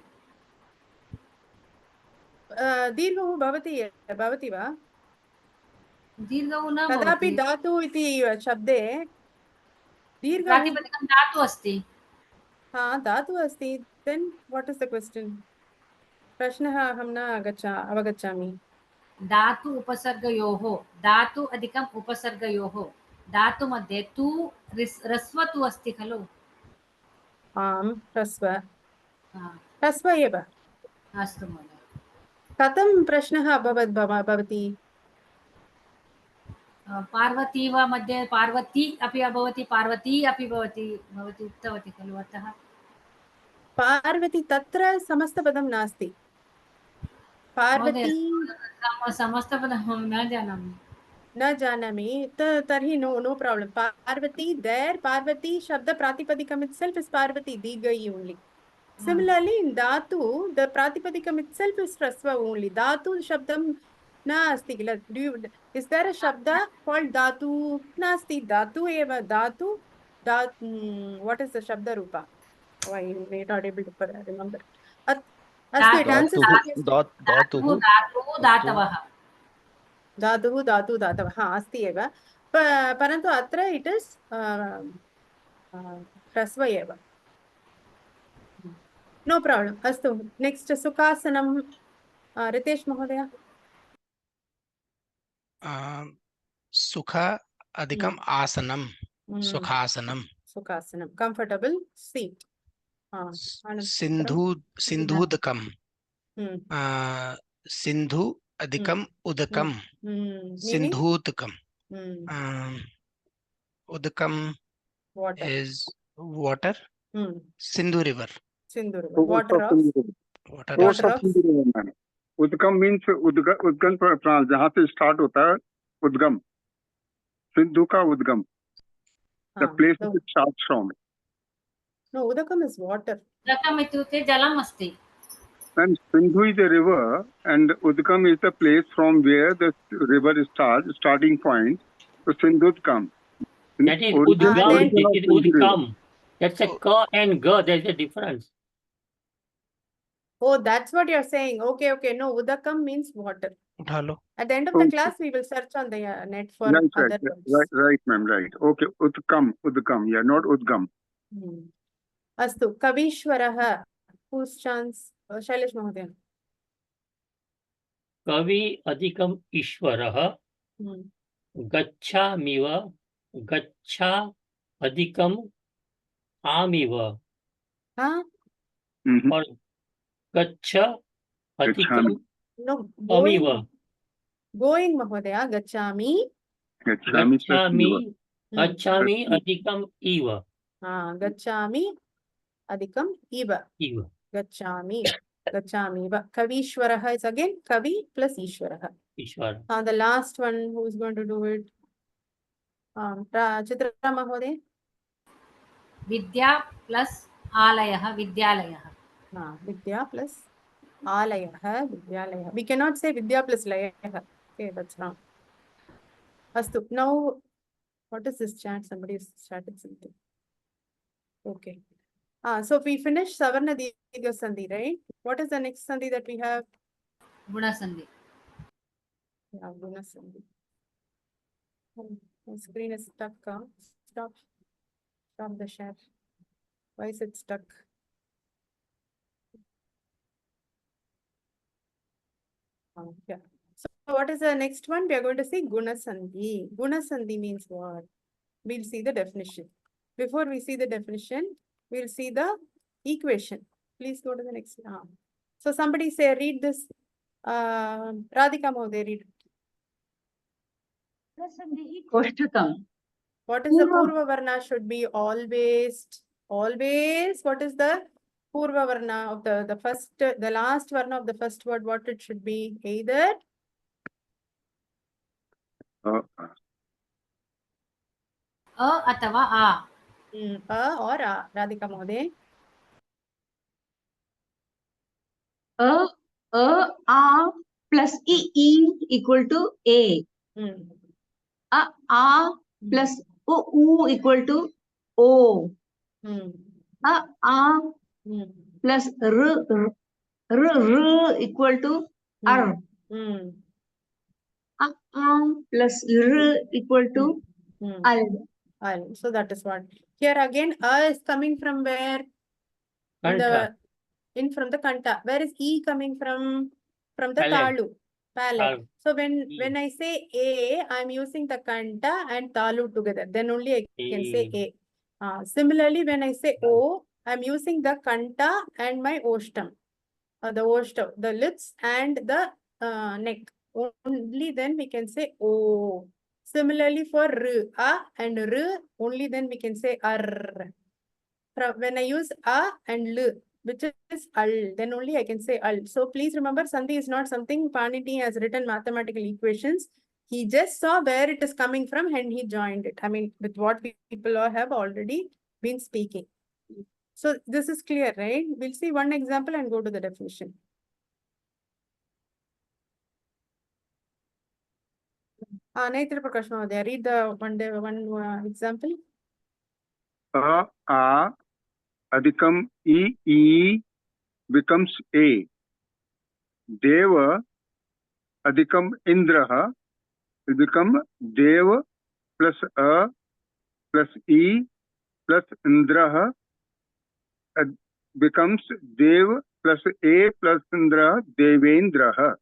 दीर्घः भवति वा? दीर्घः न भवति. तदापि धातु इति शब्दे दीर्घः प्रातिपदिकं धातु अस्ति. हाँ धातु अस्ति. Then what is the question? प्रश्नः अहं न अवगच्छामि. धातु उपसर्गयोः धातु अधिकम् उपसर्गयोः धातु मध्ये तु ह्रस्व तु अस्ति खलु. आम् ह्रस्व. हा, ह्रस्व एव. अस्तु महोदय. कथं प्रश्नः अभवत् भवति? पार्वती वा मध्ये पार्वती अपि भवति पार्वती अपि भवति भवती उक्तवती खलु. अतः पार्वती तत्र समस्तपदं नास्ति. महोदय पार्वती समस्तपदम् अहं न जानामि. न जानामि. तर्हि no problem. Parvati there, Parvati Shabda Pratipadikam itself is Parvati, Digai only. Similarly, in Dhatu, the Pratipadikam itself is Rasva only. Dhatu Shabdam Nasti. Is there a Shabda called Dhatu? Nasti. Dhatu eva. Dhatu. What is the Shabda Rupa? Why we are not able to remember. Astu, it answers the question. धातुः धातवः. धातुः धातु धातवः हाँ अस्ति एव. परन्तु अत्र इट इस् ह्रस्व एव. No problem. अस्तु नेक्स्ट् सुखासनं. रितेश महोदय. सुख अधिकम् आसनं सुखासनं. सुखासनं कंफर्टेबल सीट. सिन्धूदकं सिन्धु अधिकम् उदकं सिन्धूदकं. Udakam is water. Sindhu river. Sindhu river. Water of Sindhu river. Udgam means Udgam प्रांत जहाँ से start होता है Udgam. Sindhu का Udgam. The place it starts from. No, Udakam is water. उदकम् इत्युक्ते जलम् अस्ति. And Sindhu is a river, and Udgam is the place from where the river starts, starting point. So Sindhudkam. That is Udgam. It is Udgam. That's a ka and ga. There is a difference. Oh, that's what you're saying. Okay. No, Udakam means water. Hello. At the end of the class, we will search on the net for other words. Right, ma'am. Right. Okay. Udgam. Yeah, not Udgam. Astu. Kavishwaraha. Whose chance? Shailesh Mahodaya. Kavi adhikam ishwaraha. Gacchamiva. Gaccha adhikam amiva. Huh? Or gaccha adhikam No, amiva. going Mahodaya. Gachami. Gacchami adhikam iva. Gachami adhikam iva. Gachami. Kavishwaraha is again Kavi plus Ishwaraha. The last one, who is going to do it? Chitra Mahodaya. Vidya plus Alayah, Vidyalayah. Vidya plus Alayah, Vidyalayah. We cannot say Vidya plus Layah. Okay, that's wrong. Astu. Now, what is this chat? Somebody has chatted something. Okay. So we finished Savarna Dirgha Sandhi, right? What is the next Sandhi that we have? Guna Sandhi. Yeah, Guna Sandhi. My screen is stuck. Stop the share. Why is it stuck? Yeah. So what is the next one? We are going to see Guna Sandhi. Guna Sandhi means what? We'll see the definition. Before we see the definition, we'll see the equation. Please go to the next. So somebody say, read this. Radhika Mahodaya, read it. What is the Purva Varna should be always? What is the Purva Varna of the last Varna of the first word? What it should be? Either A अथवा A. A or A. Radhika Mahodaya. A plus E equal to A. A plus U equal to O. A plus R equal to R. A plus R equal to Al. So that is what. Here again, A is coming from where? Kanta. From the kanta. Where is E coming from? From the Palate. talu. Palate. Talu. So when I say A, I'm using the kanta and talu together. Then only I can say A. Similarly, when I say O, I'm using the kanta and my oshtam. The oshtam, the lips and the neck. Only then we can say O. Similarly for R, A and R, only then we can say R. When I use A and L, which is al, then only I can say al. So please remember, Sandhi is not something Paniti has written mathematical equations. He just saw where it is coming from and he joined it. I mean, with what people have already been speaking. So this is clear, right? We'll see one example and go to the definition. Naitra Prakash Mahodaya, read the one example. A adhikam E becomes A. Deva adhikam Indraha will become Deva plus A plus E plus Indraha becomes Dev plus A plus Indra, Devendraha.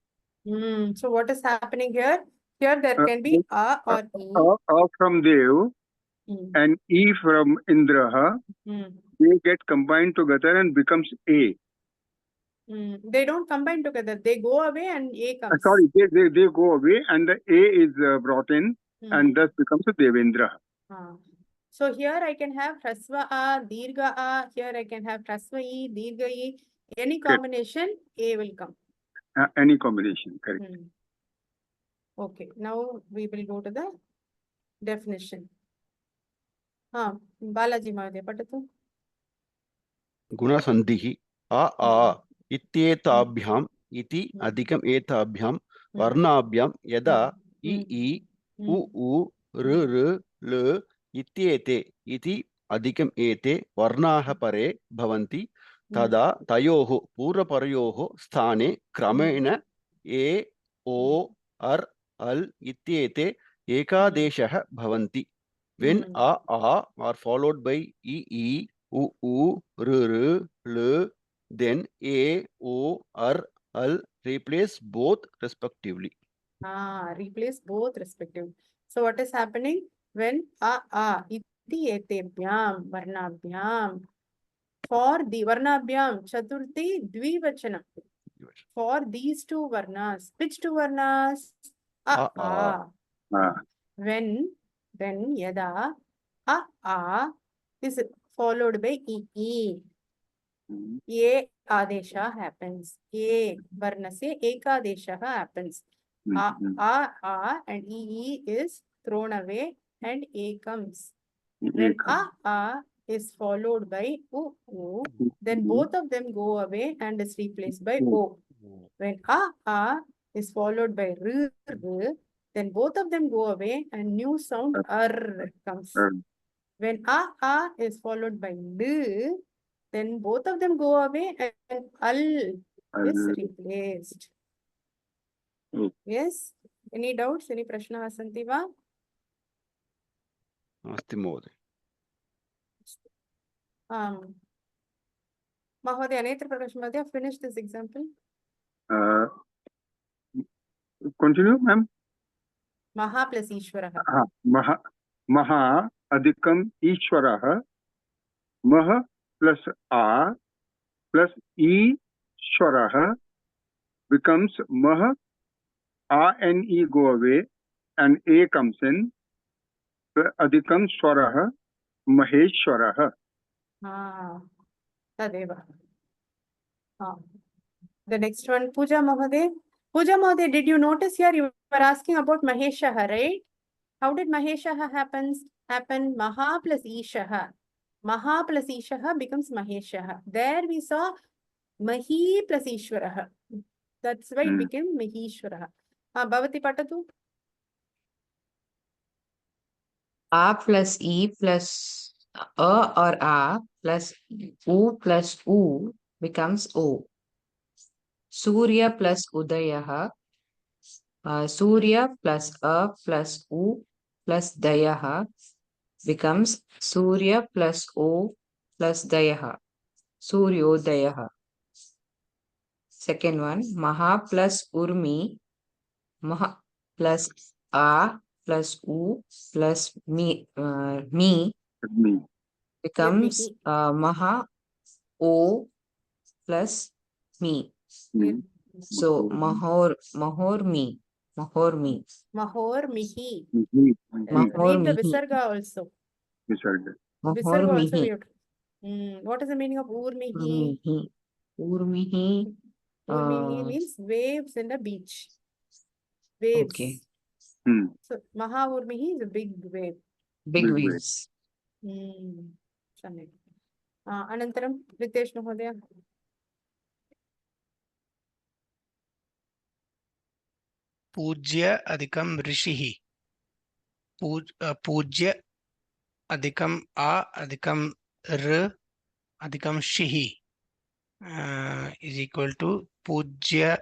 So what is happening here? Here there can be A or E. A from Dev and E from Indraha. They get combined together and becomes A. They don't combine together. They go away and A comes. Sorry, they go away and the A is brought in and thus becomes a Devendra. So here I can have Hrasva A, Dirga A. Here I can have Hrasva E, Dirga E. Any combination, A will come. Any combination, correct. Okay, now we will go to the definition. Balaji Mahodaya, patatu. Gunasandhihi a इत्येताभ्याम इति अधिकम एताभ्याम वर्णाभ्याम यदा इ उ ऋ ल इत्येते इति अधिकम एते वर्णाः परे भवन्ति तदा तयोः पूर्वपरयोः स्थाने क्रमेण ए ओ अर् अल् इत्येते एकादेशः भवन्ति when a are followed by e u r l then A, O, R, L replace both respectively. Replace both respectively. So what is happening? When iti etebhyam varnabhyam. For the varnabhyam, chaturthi dvivachanam. For these two varnas. Which two varnas? When, then yada a is followed by e. A adesha happens. A varna se ekadesha happens. A and E is thrown away and A comes. When A is followed by U, then both of them go away and is replaced by O. When A is followed by R, then both of them go away and new sound R comes. When A is followed by D, then both of them go away and Al is replaced. Yes? Any doubts? Any prashna santi va? Asti Mahodaya. Mahodaya, Netra Prakash Mahodaya, finish this example. Continue, ma'am. Maha plus Ishwaraha. Maha adhikam Ishwaraha. Maha plus A plus Ishwaraha becomes Maha. A and E go away and A comes in. Adhikam Swaraha Maheshwaraha. Tadeva. The next one, Puja Mahodaya. Puja Mahodaya, did you notice here you were asking about Maheshaha, right? How did Maheshaha happen? Maha plus Ishaha. Maha plus Ishaha becomes Maheshaha. There we saw Mahi plus Ishwaraha. That's why it became Maheshwaraha. Bhavati Patatu. A plus E plus A or A plus U becomes O. Surya plus Udayaha. Surya plus A plus U plus Dayaha becomes Surya plus O plus Dayaha. Suryodayah. Second one, Maha plus Urmi, Maha plus A plus U plus me becomes Maha O plus me. So Mahormi. Mahor Mihi. Mahor Read the Mihi. Visarga also. Visarga. Visarga also we Mihi. have to. What is the meaning of Urmihi? Urmihi. Urmihi. Urmihi means waves in the beach. Waves. Okay. So Maha Urmihi is a big wave. Big waves. Samyak. Anantaram, Ritesh Mahodaya. पूज्य अधिकम ऋषिः पूज्य अधिकम आ अधिकम र अधिकम शिः is equal to पूज्य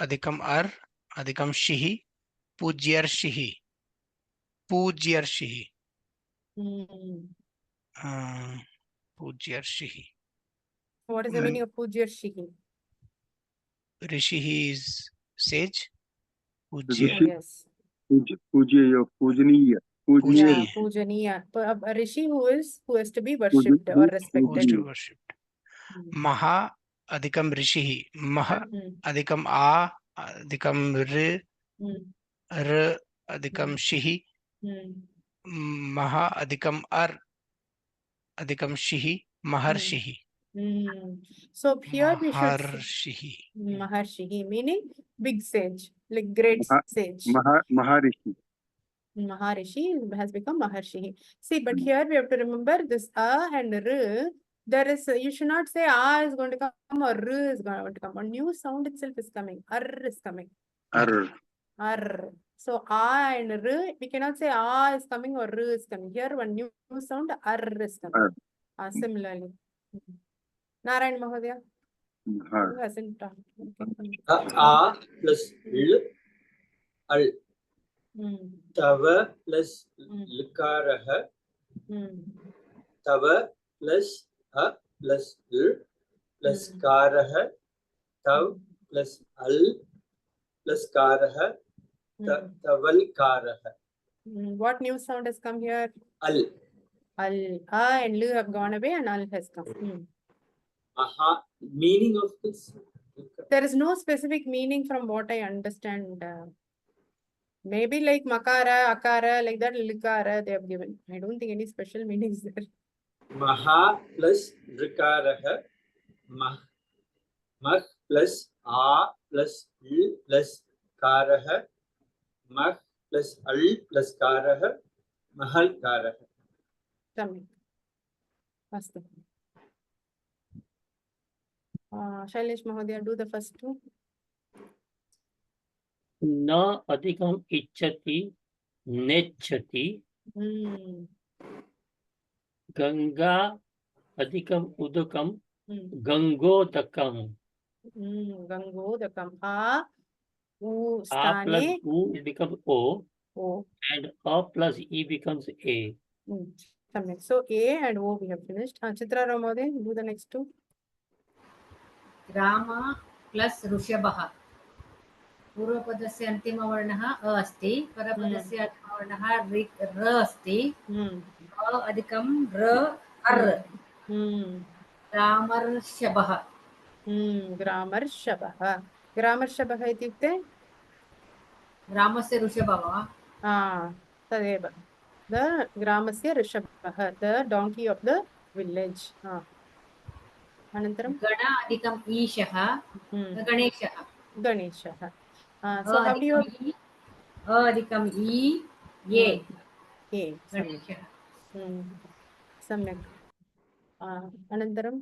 अधिकम अर अधिकम शिः पूज्यर्षिः पूज्यर्षिः पूज्यर्षिः. What is the meaning of Pujyarshihi? Rishihi is sage. Rishi. Yes. Pujya, Pujaniya. Yeah, Pujaniya. A rishi who has to be worshipped or respected. Maha adhikam rishihi. Maha adhikam a adhikam r r adhikam shihi. Maha adhikam ar adhikam shihi. Maharshihi. So here we should Maharshihi. Maharshihi meaning big sage, like great sage. Maharishi. Maharishi has become Maharshihi. See, but here we have to remember this A and R. There is, you should not say A is going to come or R is going to come. A new sound itself is coming. R is coming. R. So A and R, we cannot say A is coming or R is coming. Here one new sound R is coming. Similarly. Narayan Mahodaya. Who hasn't talked? A plus L, Al. Tava plus Likaraha. Tava plus A plus L plus Karaha. Tav plus Al plus Karaha. Taval Karaha. What new sound has come here? Al. Al. A and L have gone away and Al has come. Aha. Meaning of this? There is no specific meaning from what I understand. Maybe like Makara, Akara, like that, Likara they have given. I don't think any special meanings there. Maha plus Rikaraha. Mah plus A plus L plus Karaha. Mah plus Al plus Karaha. Mahal Karaha. Samyak. Astu. Shailesh Mahodaya, do the first two. Na adhikam ichchati nechchati. Ganga adhikam udakam gangodakam. Gangodakam. A, U, A plus Sthane. U becomes O. O. And A plus E becomes A. So A and O we have finished. Chitra Ramode, do the next two. Rama plus Rushabah. पूर्वपदस्य अन्तिमवर्णः अ अस्ति, परपदस्य अन्तिमवर्णः र अस्ति, अ अधिकं र अर्. ग्रामर्षभः. ग्रामर्षभः. ग्रामर्षभः इत्युक्ते ग्रामस्य ऋषभः. तदेव. The ग्रामस्य ऋषभः, the donkey of the village. अनन्तरं गण अधिकम् ईशः. गणेशः. गणेशः. So how do you अधिकम् ई ये गणेशः. सम्यक्. अनन्तरं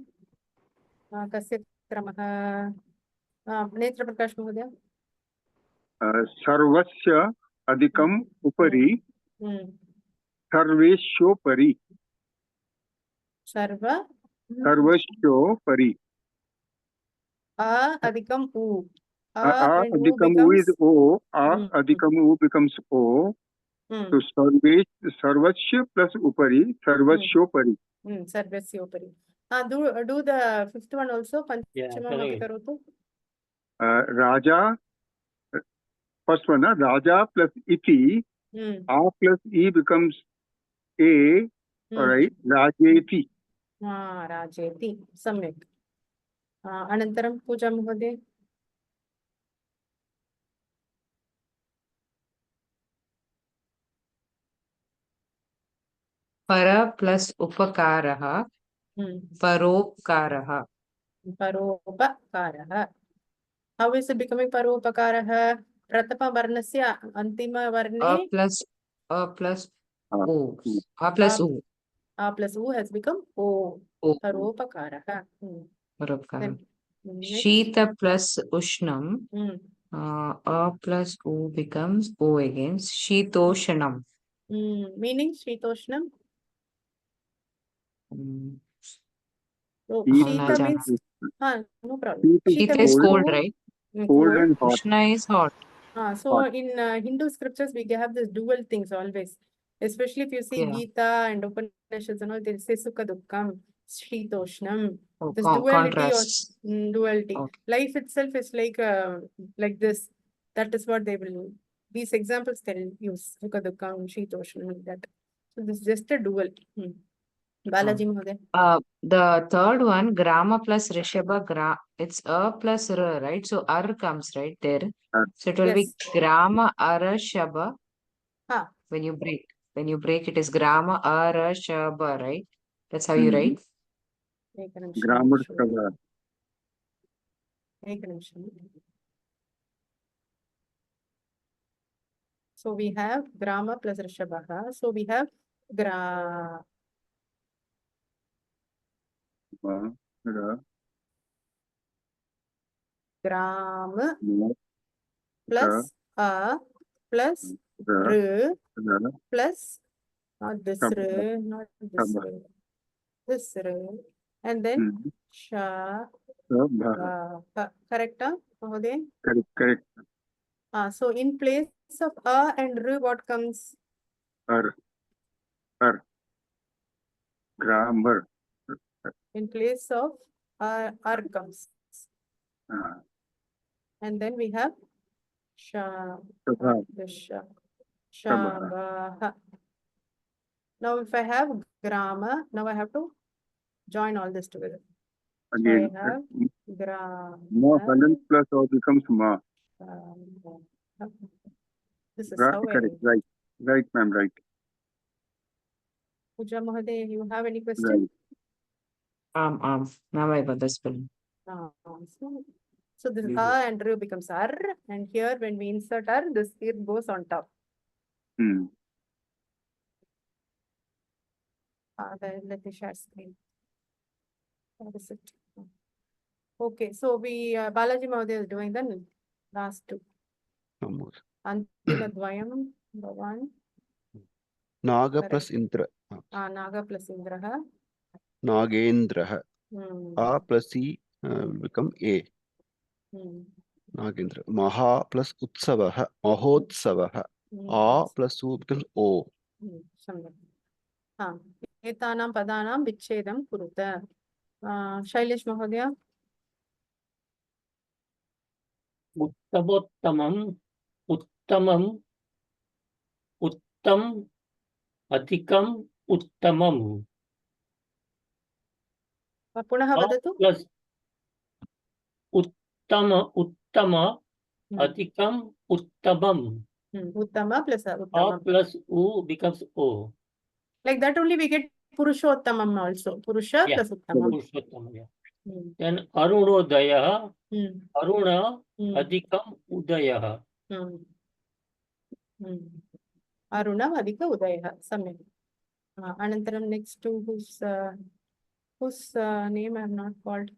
कस्य क्रमः? नेत्रप्रकाश महोदय. सर्वस्य अधिकम् उपरि सर्वेष्योपरि. सर्वस्योपरि. A अधिकम् उ. Adhikam U is O. Adhikam U becomes O. So Sarvasya plus Upari, Sarvasyopari. Sarvasyopari. Do the fifth one also. Yeah, Panchama correct. karotu. Raja, first one, Raja plus iti, A plus E becomes A, alright, Rajeti. Rajeti. Samyak. Anantaram Puja Mohode. Para plus upakaraha, paropkaraha. Paropakaraha. How is it becoming paropakaraha? Pratapa varnasya antima varne. A plus O. Mm. A plus U. A plus U has become O. O. Paropakaraha. Paropkaraha. Next. Shita plus Ushnam. A plus U becomes O again. Shitoshanam. Meaning Shitoshnam. So Shita Shita means no problem. Shita Shita is cold, right? Cold and hot. Ushna is hot. So Hot. in Hindu scriptures we have this dual things always. Especially if you see Yeah. Gita and Upanishads and all, they'll say Sukha Dukkam, Shitoshnam. Oh, This duality or contrasts. duality. Okay. Life itself is like this. That is what they will. These examples they'll use Sukha Dukkam, Shitoshnam, like that. So this is just a dual. Balaji Mahoday. The third one, Grama plus Rishabha, it's A plus R, right? So R comes right there. So it will be Grama Ara Shabha. When you break, it is Grama Ara Shabha, right? That's how you write. Grammar cover. So we have Grama plus Rishabha. So we have Grama plus A plus R plus not this R, not this R, this R, and then Sha. Correct, Mahoday? Correct. So in place of A and R, what comes? R. Grammar. In place of R comes. And then we have Sha. Shabaha. Now if I have Grama, now I have to join all this together. Again. So I have Grama. Ma plus O becomes Ma. This is Right, how correct. Right, ma'am, right. Puja Mahoday, you have any question? Now I got the spelling. So this A and R becomes R, and here when we insert R, this here goes on top. Let me share screen. What is it? Okay, so we Balaji Mahoday is doing the last two. Antima Dvayam, one. Naga plus Indra. Naga plus Indraha. Nagendraha. A plus E become A. Nagendra. Maha plus Utsavaha. Mahotsavaha. A plus U becomes O. Etanam padanam vichedam kuruta. Shailesh Mahodaya. Uttamottamam, uttamam, uttam, adhikam, uttamam. Punaha vadatu. Plus uttama, adhikam, uttamam. Uttama plus Uttama. A plus U becomes O. Like that only we get Purushottamam also. Purusha plus Uttamam. Purushottamam, yeah. Then Arunodaya, Aruna, Adhikam, Udaya. Aruna, Adhika, Udaya. Samyak. Anantaram next to whose name I have not called.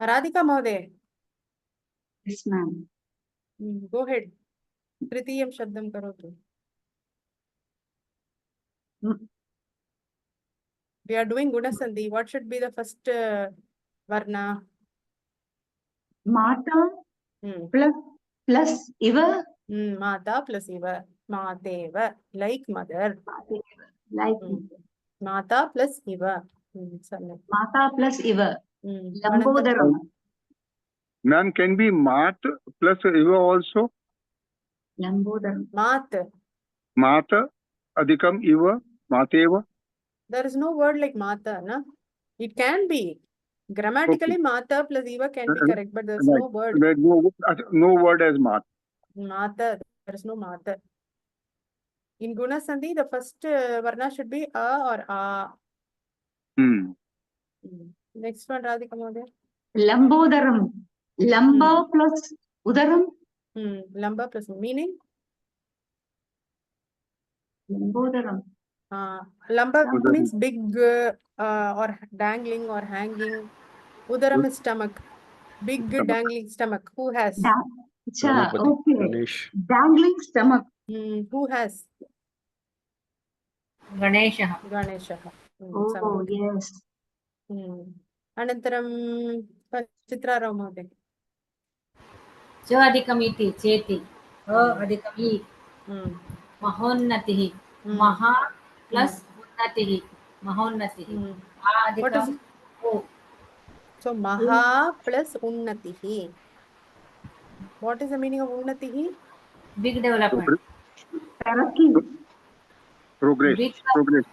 Radhika Mahoday. Yes, ma'am. Go ahead. Tritiyam Shabdam Karotu. We are doing Gunasandhi. What should be the first Varna? Mata plus Iva. Mata plus Iva. Mateva. Like mother. Like Mata plus Iva. सम्यक्. Mata plus iva. अनन्तरं Lambodaram. Ma'am, can be mat plus iva also. Lambodaram. Matru. Mata adhikam iva mateva. There is no word like mata, na? It can be. Grammatically, Okay. mata plus iva can be correct, but there's Right. no word. There's no word as mat. Mata, there is no mata. In Guna Sandhi, the first varna should be a or a. Next one, Radhika Madhya. Lambodaram. Lamba plus udaram. Lamba plus meaning? Lambodaram. Lamba Udaram. means big or dangling or hanging. Udaram is stomach. Big Stomach. dangling stomach. Who has? Acha, Ganapati, okay. Ganesh. Dangling stomach. Who has? गणेशः. Ganeshah. Oh, Samyak. yes. Anantaram Chitrarao Mahoday. च अधिकम् इति चेति अ अधिकम् इ महोन्नतिः महा plus उन्नतिः महोन्नतिः आ What is अधिकम् ओ. So Maha plus Unnatihi. What is the meaning of Unnatihi? Big development. Progress. Big Progress.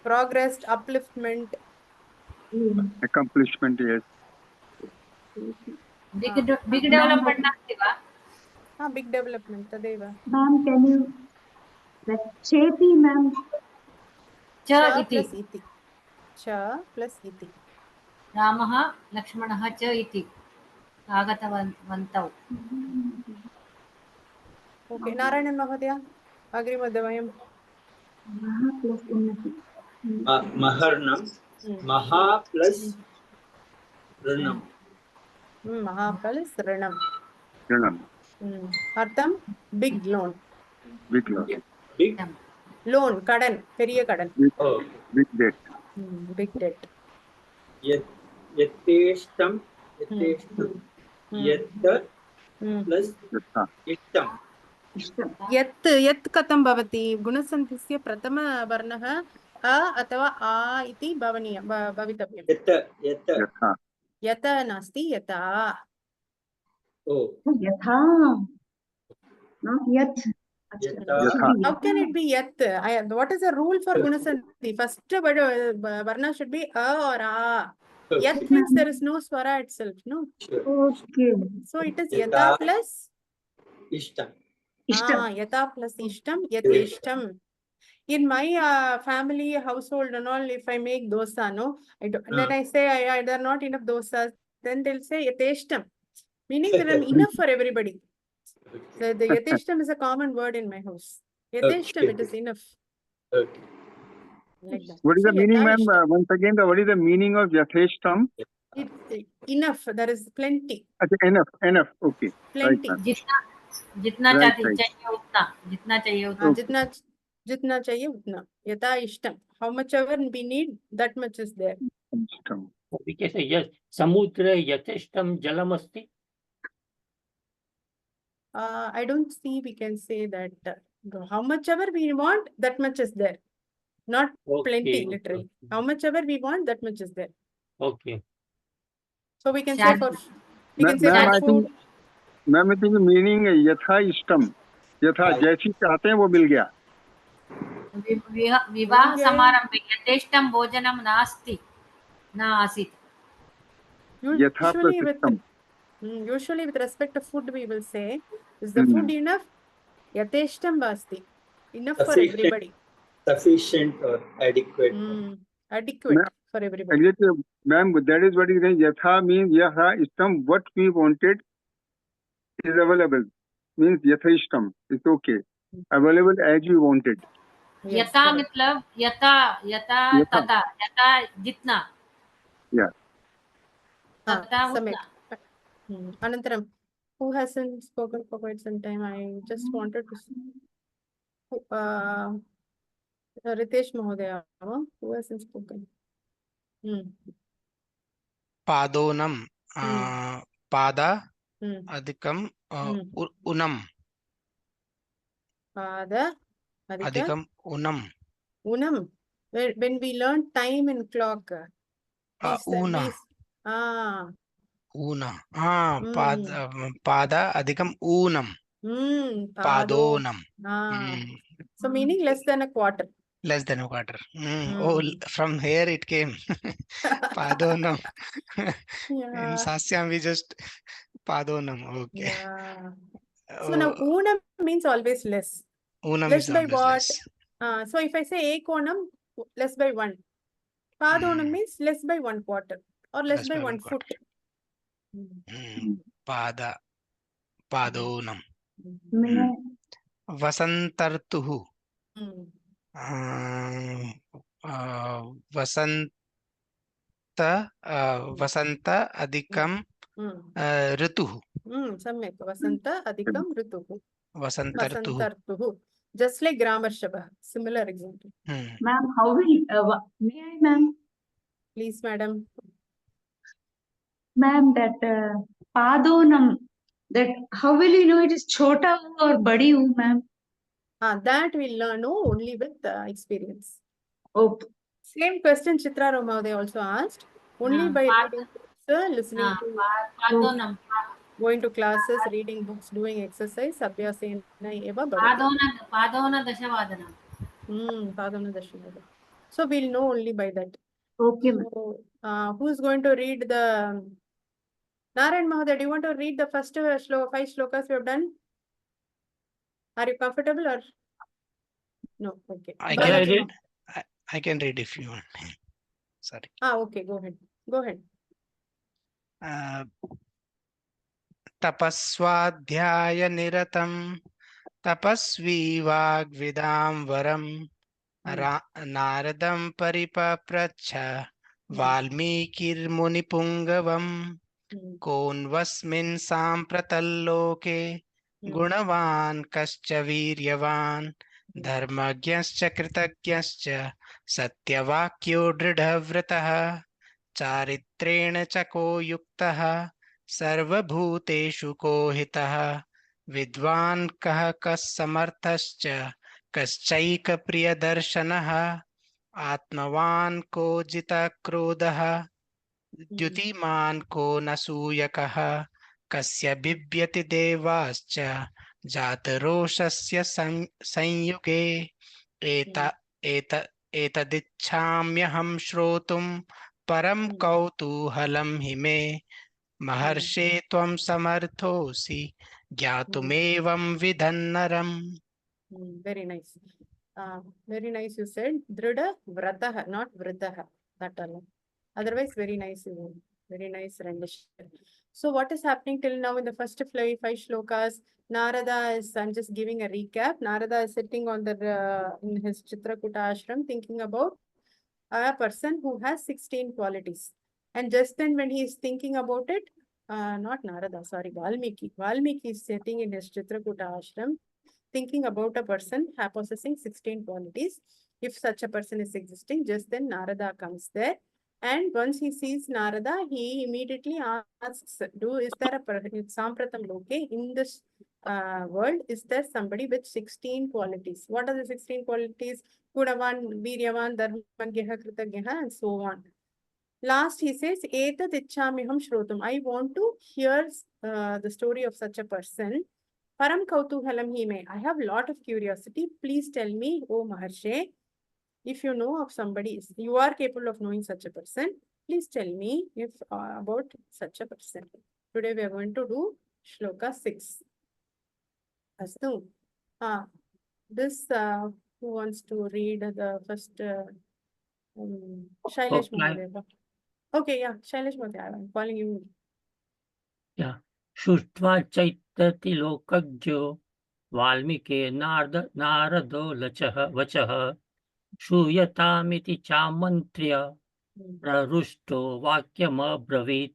Progress, upliftment. Accomplishment, yes. big development नास्ति वा? Big development. Tadeva. Ma'am, can you? Cheti, ma'am. च Cha इति. plus iti. Cha plus iti. रामः लक्ष्मणः च इति आगतवन्तौ. Okay. Narayanan Mahodaya. Agrimadavayam. Maha plus unnati. Maharnam. Maha plus Ranam. Maha plus Ranam. Ranam. Artham, big loan. Big loan. Big. Loan, kadan, periya kadan. Oh. Big debt. Big debt. Yateshtam. Yatta plus ishtam. यत् कथं भवति गुणसन्धिस्य प्रथमवर्णः अ अथवा आ इति भवितव्यम्. यत नास्ति यथा. Yatha. Not yet. How can it be yat? What is the rule for Gunasandhi? First varna should be a or a. Yat means there is no swara itself, no? Okay. So it is yata plus Ishtam. Yata plus ishtam, yat ishtam. In my family household and all, if I make dosa, no, then I say there are not enough dosas, then they'll say yateshtam, meaning there are enough for everybody. So the yateshtam is a common word in my house. Yateshtam, it is enough. Okay. Like that. What is So the meaning, ma'am? yateshtam. Once again, what is the meaning of yatheshtam? Enough. There is plenty. Enough. Okay. Plenty. Right, जितना चाहिए उतना. जितना चाहिए उतना. Jitna chahiye utna. Yata ishtam. How much ever we need, that much is there. We can say yes. Samudra yateshtam jalam asti. I don't see we can say that. How much ever we want, that much is there. Not plenty, literally. How much ever we want, that much is there. Okay. So we can say for food. Ma'am, I think meaning yatha ishtam. Yatha जैसी चाहते हैं वो मिल गया. विवाह समारंभे यथेष्टं भोजनं नास्ति न आसीत्. Usually with respect to food we will say, is the food enough? Yateshtam basti. Enough for everybody. Sufficient or adequate. Adequate for everybody. Exactly, ma'am, that is what is saying. Yatha means yatha ishtam, what we wanted is available. Means yatha ishtam. It's okay. Available as we wanted. यथा मतलब यथा तथा यथा जितना. Yeah. Anantaram, who hasn't spoken for quite some time? I just wanted to Ritesh Mahodaya, who hasn't spoken? पादोनम पादा अधिकम उनम. पादा अधिकम उनम. Unam. When we learn time in clock, Una Una पाद अधिकम ऊनम पादोनम So meaning less than a quarter. less than a quarter. Oh, from here it came. Padonam. In Sasyam we just Padonam. Okay. Yeah. So now unam means always less. Unam Less is by always what? less. So if I say ekonam, less by 1. Padonam means less by 1 quarter or less by 1 foot. Pada. Padonam. Vasantartuhu. Vasanta adhikam rituhu. Samyak. Vasanta adhikam rituhu. Vasantartuhu. Just like grammar shabha. Similar example. Ma'am, how will, may I, ma'am? Please, madam. Ma'am, that Padonam, that how will you know it is Chota or Badi U, ma'am? That we'll learn only with experience. Okay. Same question Chitra Roma they also asked. Only by reading books, listening to, going to classes, reading books, doing exercise, abhyasena eva bhavati. Padona Dashavadanam. Padona Dashavadanam. So we'll know only by that. Okay. So, who's going to read the Narayan Mahoday? Do you want to read the first 5 shlokas we have done? Are you comfortable or no? Okay. I can read if you want. Sorry. Okay. Go ahead. Go ahead. Tapaswadhyaya niratam tapasvi vagvidam varam naradam paripapracha valmikir munipungavam konvasmin sampratalloke gunavan kascha viryavan dharmagyascha kritagyascha satyavakyo dridhavratah charitreణ chako yuktah सर्वभूतेषु को हितः विद्वान् कः कस्समर्थश्च कश्चैकप्रियदर्शनः आत्मवान् को जितक्रोधः द्युतिमान् को न सूयकः कस्य बिभ्यति देवाश्च जातरोषस्य संयुगे एतदिच्छाम्यहं श्रोतुं परं कौतूहलं हि मे महर्षे त्वं समर्थोऽसि ज्ञातुमेवं विधन्नरम्. Very nice. Very nice you said. Drida vratah, not vritah. That alone. Otherwise, very nice. Very nice rendition. So what is happening till now in the first 5 shlokas? Narada is, I'm just giving a recap. Narada is sitting on the in his Chitrakuta ashram thinking about a person who has 16 qualities. And just then when he is thinking about it, not Narada, sorry, Valmiki. Valmiki is sitting in his Chitrakuta ashram thinking about a person possessing 16 qualities. If such a person is existing, just then Narada comes there. And once he sees Narada, he immediately asks, is there a Sampratam Loke in this world, is there somebody with 16 qualities? What are the 16 qualities? Gunavan, Viryavan, Dharmagyaha, Kritagyaha, and so on. Last he says, Etad ichhamiham shrotum. I want to hear the story of such a person. Param kautuhalam hi me. I have a lot of curiosity. Please tell me, O Maharshe, if you know of somebody, you are capable of knowing such a person, please tell me if about such a person. Today we are going to do Shloka 6. Astu. This, who wants to read the first, Shailesh Mahodaya. Okay, yeah, Shailesh Mahodaya, I'm calling you. Yeah. Shuštva chaitati lokajyo Valmike narado vachaha Shuyatamiti chamantriya prarushto vakyamabravit.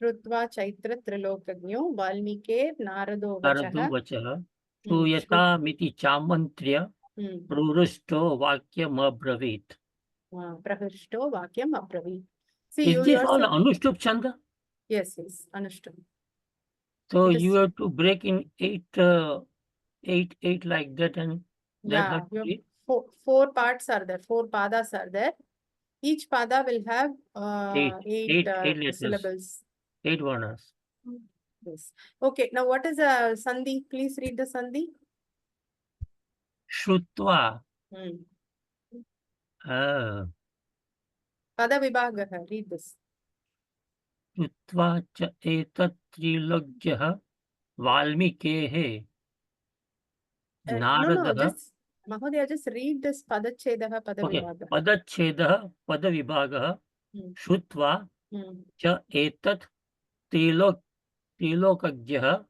Shrutva chaitra trilokagyo Valmike narado vachaha Shuyatamiti chamantriya prarushto vakyamabravit. Prarushto vakyamabravit. Is this all Anushtup Chanda? Yes, Anushtup. So you have to break in 8 like that, and yeah, four parts are there, 4 padas are there. Each pada will have eight letters. syllables. 8 varnas. Yes. Okay, now what is a sandhi? Please read the sandhi. Shrutva. Pada vibhagah, read this. Shrutva cha etat trilogya Valmikehe. No, just Mahodaya, just read this Padachedah, Okay. Padavibhagah. Padachedah, Padavibhagah, Shrutva, cha etat Trilokajyah,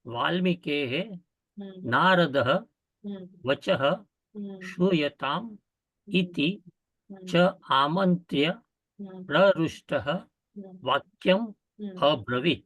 Valmikehe, Naradah, Vachah, Shruyatam, iti, cha amantya, prarushtah, Vakyam, abravit.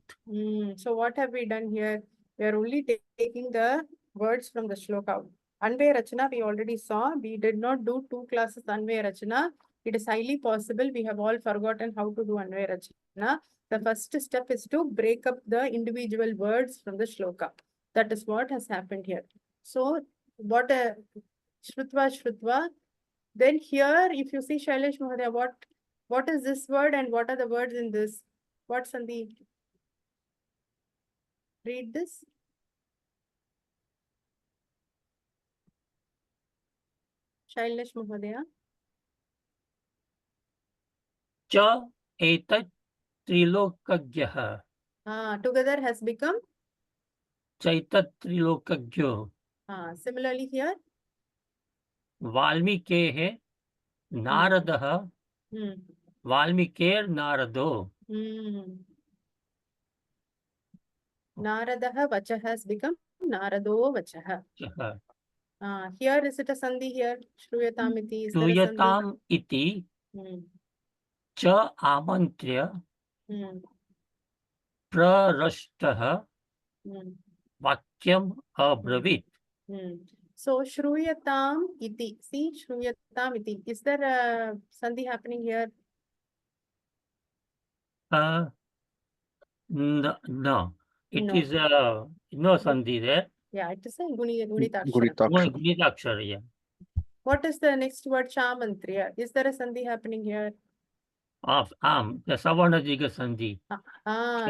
So what have we done here? We are only taking the words from the shloka. Anvaya Rachana we already saw. We did not do 2 classes Anvaya Rachana. It is highly possible we have all forgotten how to do Anvaya Rachana. The first step is to break up the individual words from the shloka. That is what has happened here. So what Shrutva. Then here, if you see Shailesh Mahodaya, what is this word and what are the words in this? What sandhi? Read this. Shailesh Mahodaya. Cha etat trilokajyah. Together has become? Chaitat trilokajyo. Similarly here? Valmikehe, Naradah, Valmikeer Narado. Naradaha Vachah has become Narado Vachah. Here is it a sandhi here? Shruyatam iti. Is there a sandhi? Shruyatam iti. Cha amantrya. Prarashtah. Vakyam abravit. So Shruyatam iti. See Shruyatam iti. Is there a sandhi happening here? No. It is no sandhi there. Yeah, it is a Gunitaksharam. Gunitaksharam, yeah. What is the next word? Shamantriya. Is there a sandhi happening here? The Savarnadiga sandhi.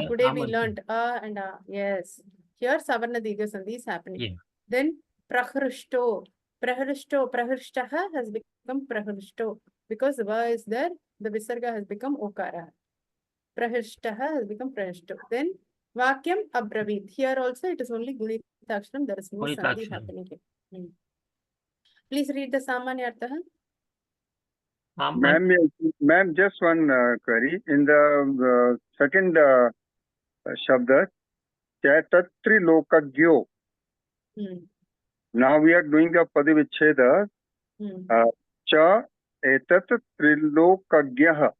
Today we learned and yes. Here Savarnadiga sandhi is happening. Yeah. Then Prahrishto. Prahrishtaha has become Prahrishto. Because the va is there, the Visarga has become Okara. Prahrishtaha has become Prahrishto. Then Vakyam Abravit. Here also it is only Gunitaksharam. There is no sandhi happening here. Please read the Samanyartha. Ma'am, just one query. In the second shabda, Chaitatri Lokagyo. Now we are doing the Padivicheda. Cha etat trilokagyaha.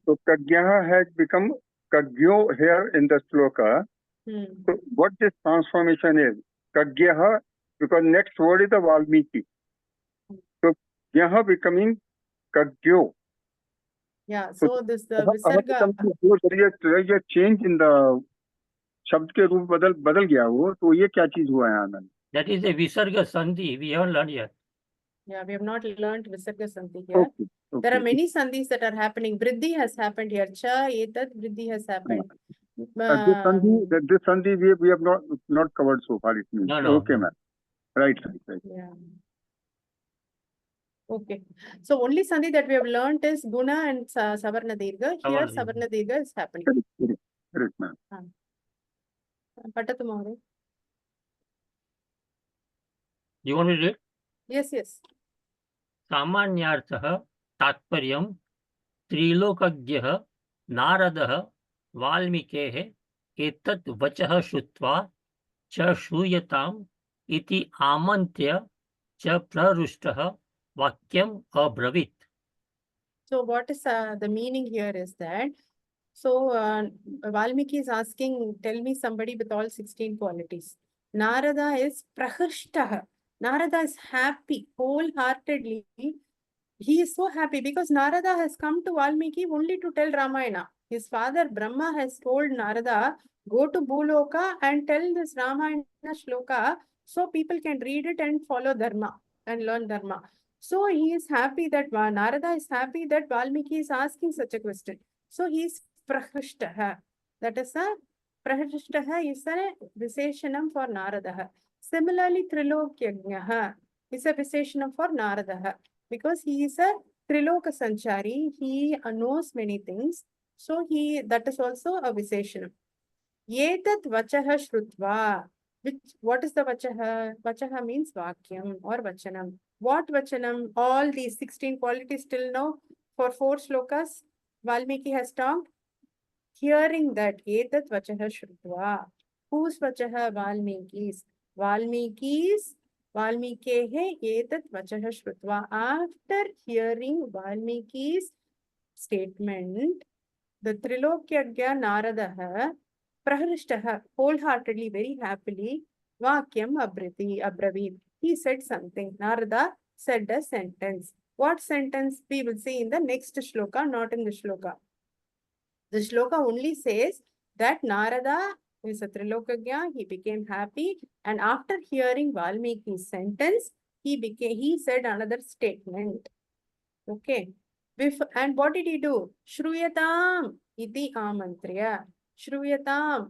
So kagyaha has become kagyo here in the sloka. So what this transformation is? Kagyaha, because next word is the Valmiki. So gyaha becoming kagyo. Yeah, so this the Visarga. There is a change in the शब्द के रूप बदल गया वो, तो ये क्या चीज हुआ है आनंद? That is a Visarga sandhi. We haven't learned yet. Yeah, we have not learned Visarga sandhi here. Okay. There are many sandhis that are happening. Vriddhi has happened here. Cha, etat, vriddhi has happened. This sandhi we have not covered so far. It means. No. Okay, ma'am. Right. Yeah. Okay. So only sandhi that we have learned is Guna and Savarna Dirgha. Here Savarna Dirgha is happening. Correct, ma'am. Patatu Mahodaya. You want me to do it? Yes. Samanyartha tatparyam trilokajyah Naradah Valmikehe etat vachah shrutva cha shruyatam iti amantya cha prarushtah vakyam abravit. So what is the meaning here is that, so Valmiki is asking, tell me somebody with all 16 qualities. Narada is praharshtah. Narada is happy, wholeheartedly. He is so happy because Narada has come to Valmiki only to tell Ramayana. His father Brahma has told Narada, go to Bhuloka and tell this Ramayana shloka so people can read it and follow dharma. and learn dharma. So he is happy that Narada is happy that Valmiki is asking such a question. So he is prahishtaha. That is a prahishtaha is a viseshanam for Narada. Similarly, Trilokyagnaha is a viseshanam for Narada because he is a Triloka Sanchari. He knows many things. So that is also a viseshanam. Yetat vachaha shrutva. What is the vachaha? Vachaha means vakyam or vachanam. What vachanam? All these 16 qualities till now for 4 shlokas Valmiki has talked. Hearing that etat vachaha shrutva. Whose vachaha? Valmiki's. Valmikehe etat vachaha shrutva. After hearing Valmiki's statement, the Trilokyagya Naradaha Prahrishtaha, wholeheartedly, very happily, Vakyam Abravit. He said something. Narada said a sentence. What sentence? We will see in the next shloka, not in the shloka. The shloka only says that Narada is a Trilokagya, he became happy, and after hearing Valmiki's sentence, he said another statement. Okay. And what did he do? Shruyatam iti amantriya. Shruyatam,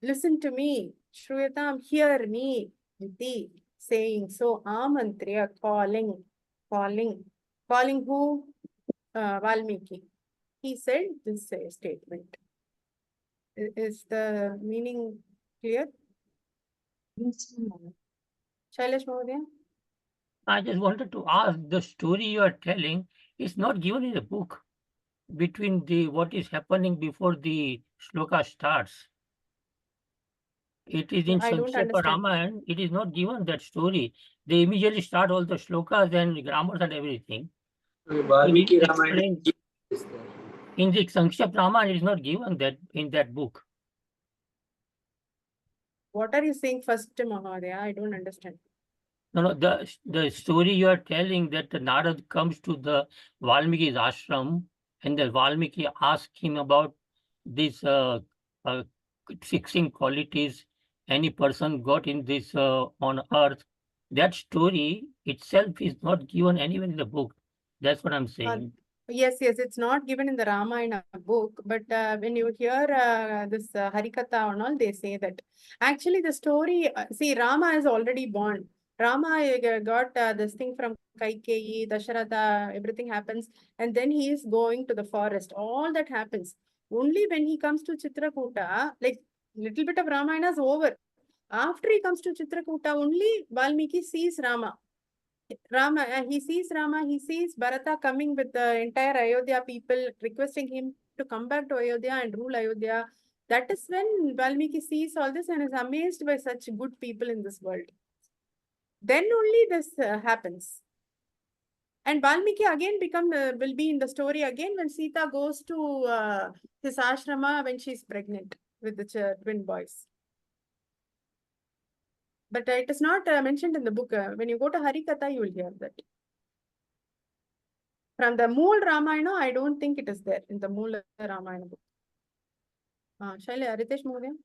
listen to me. Shruyatam, hear me. Iti, saying so. Amantriya, calling who? Valmiki. He said this statement. Is the meaning clear? Shailesh Mahodaya? I just wanted to ask, the story you are telling is not given in the book between what is happening before the shloka starts. It is in Sankshepa Ramayana. It is not given that story. They immediately start all the shlokas and grammars and everything. Valmiki Ramayana is there. In the Sankshepa Ramayana, it is not given that in that book. What are you saying first, Mahodaya? I don't understand. No, the story you are telling that the Narad comes to the Valmiki's ashram and the Valmiki asks him about these 16 qualities any person got in this on earth. That story itself is not given anywhere in the book. That's what I'm saying. Yes, it's not given in the Ramayana book, but when you hear this Harikatha and all, they say that. Actually, the story, see, Rama is already born. Rama got this thing from Kaikeyi, Dasharatha, everything happens, and then he is going to the forest. All that happens. Only when he comes to Chitrakuta, like little bit of Ramayana is over. After he comes to Chitrakuta, only Valmiki sees Rama. He sees Bharata coming with the entire Ayodhya people, requesting him to come back to Ayodhya and rule Ayodhya. That is when Valmiki sees all this and is amazed by such good people in this world. Then only this happens. And Valmiki again will be in the story again when Sita goes to his ashrama when she is pregnant with the twin boys. But it is not mentioned in the book. When you go to Harikatha, you will hear that. From the Mool Ramayana, I don't think it is there in the Mool Ramayana book. Shaila, Ritesh Mahodaya?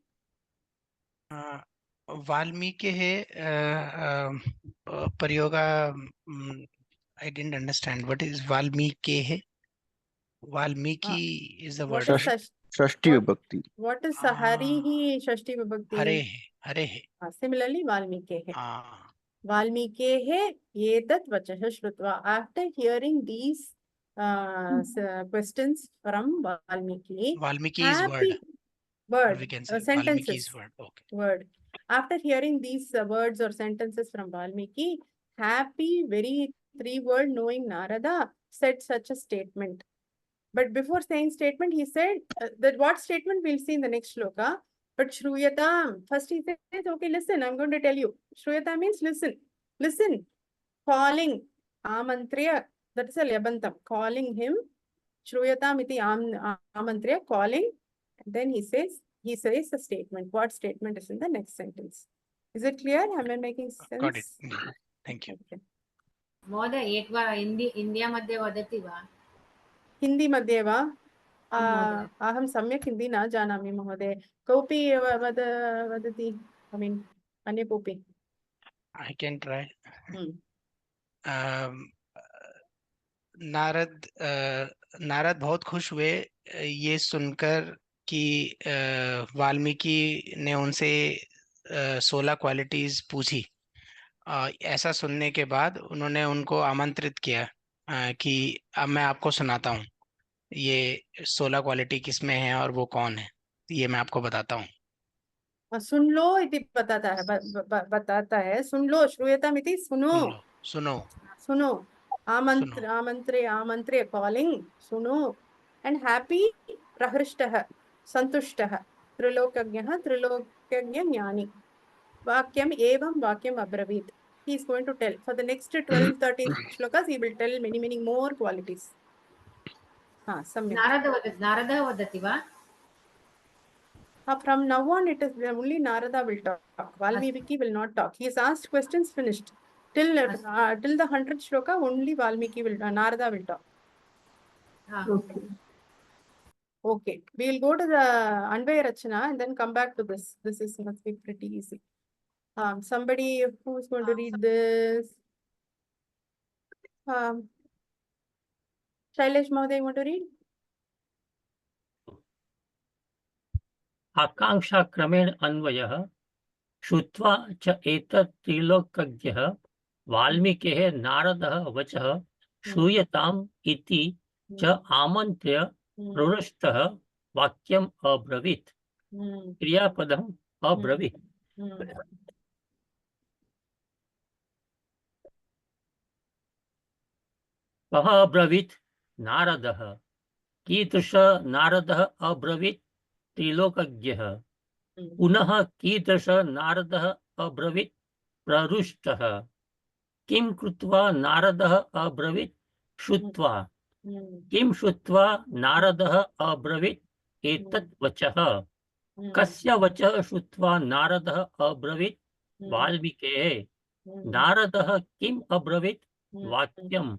Valmiki Paryoga, I didn't understand. What is Valmiki? Valmiki is the word. Shashti Vibhakti. What is Harihi Shashti Vibhakti? Harehe. Similarly, Valmikehe. Valmikehe etat vachaha shrutva. After hearing these questions from Valmiki. Valmiki's word. We can say sentences. Valmiki's word. Okay. Word. After hearing these words or sentences from Valmiki, happy, very 3-word knowing Narada said such a statement. But before saying statement, he said that what statement we'll see in the next shloka. But Shruyatam, first he says, okay, listen, I'm going to tell you. Shruyatam means listen. Listen. Calling. Amantriya. That is a lebantam. Calling him. Shruyatam iti amantriya. Calling. Then he says a statement. What statement is in the next sentence? Is it clear? Am I making sense? Got it. Thank you. Okay. महोदय एक बार हिंदी मध्ये वदति वा? हिंदी मध्ये वा? अहं सम्यक् हिंदी न जानामि महोदय. कोऽपि वदति? I mean, अन्य कोऽपि? I can try. Hmm. Narad Narad बहुत खुश हुए ये सुनकर कि वाल्मीकि ने उनसे 16 क्वालिटीज पूछी। ऐसा सुनने के बाद उन्होंने उनको आमंत्रित किया कि अब मैं आपको सुनाता हूँ ये 16 क्वालिटी किसमें है और वो कौन है, ये मैं आपको बताता हूँ। सुन लो इति बताता है बताता है, सुन लो, श्रूयताम इति सुनो, सुन लो, सुनो, सुनो, सुनो। आमंत्रे आमंत्रे कॉलिंग, सुनो, एंड हैप्पी प्रहृष्टः संतुष्टः, त्रिलोकज्ञः त्रिलोकज्ञ ज्ञानी, वाक्यम एवं वाक्यम अब्रवीत. He is going to tell for the next 12-13 shlokas. He will tell many more qualities. हाँ, सम्यक्. नारदः वदति वा? From now on, it is only Narada will talk. Valmiki will not talk. He has asked questions, finished. Till the 100th shloka, only Valmiki will, Narada will talk. Okay. Okay, we will go to the Anvaya Rachana and then come back to this. This is must be pretty easy. Somebody who is going to read this? Shailesh Mahoday, you want to read? आकांक्षा क्रमेण अन्वयः श्रुत्वा च एतत् त्रिलोकज्ञः वाल्मीकेः नारदः वचः श्रूयताम् इति च आमन्त्र्य प्रवृष्टः वाक्यम् अब्रवीत्, क्रियापदम् अब्रवीत्। कः अब्रवीत्? नारदः। कीदृश नारदः अब्रवीत्? त्रिलोकज्ञः। पुनः कीदृश नारदः अब्रवीत्? प्ररुष्टः। किं कृत्वा नारदः अब्रवीत्? श्रुत्वा। किं श्रुत्वा नारदः अब्रवीत्? एतत् वचः। कस्य वचः श्रुत्वा नारदः अब्रवीत्? वाल्मीकेः। नारदः किम् अब्रवीत्? वाक्यम्।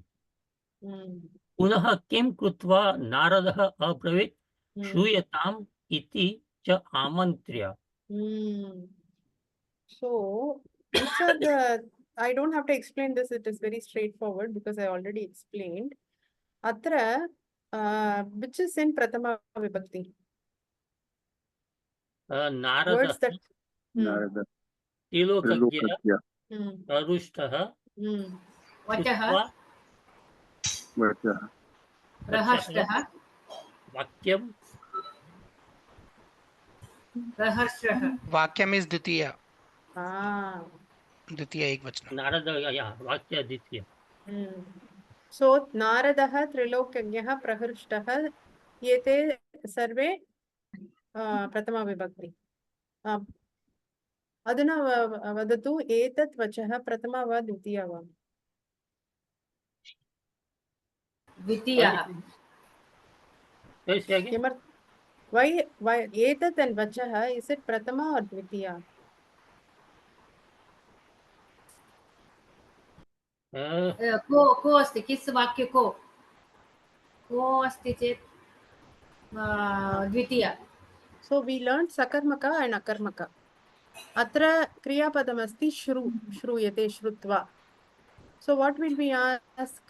पुनः किं कृत्वा नारदः अब्रवीत्? श्रूयताम् इति च आमन्त्र्य. So these are the, I don't have to explain this, it is very straightforward because I already explained. Atra, which is in Pratama Vibhakti? Words that Narada. त्रिलोकज्ञः प्ररुष्टः वचः प्रहर्षः वाक्यम् प्रहर्षः वाक्यम इज द्वितीय, द्वितीय एक वचन। नारद वाक्य द्वितीय। So Naradah Trilokanyah Prahrushtah, yete सर्वे प्रथमा विभक्ति. अधुना वदतु एतत् वचः प्रथमा वा द्वितीया वा? द्वितीयः। Why एतत् and वचः, is it prathama or dvitiya? को अस्ति? किस वाक्य को अस्ति चेत् द्वितीया. So we learned sakarmaka and akarmaka. Atra kriyapadam asti shruyate shrutva. So what will we ask?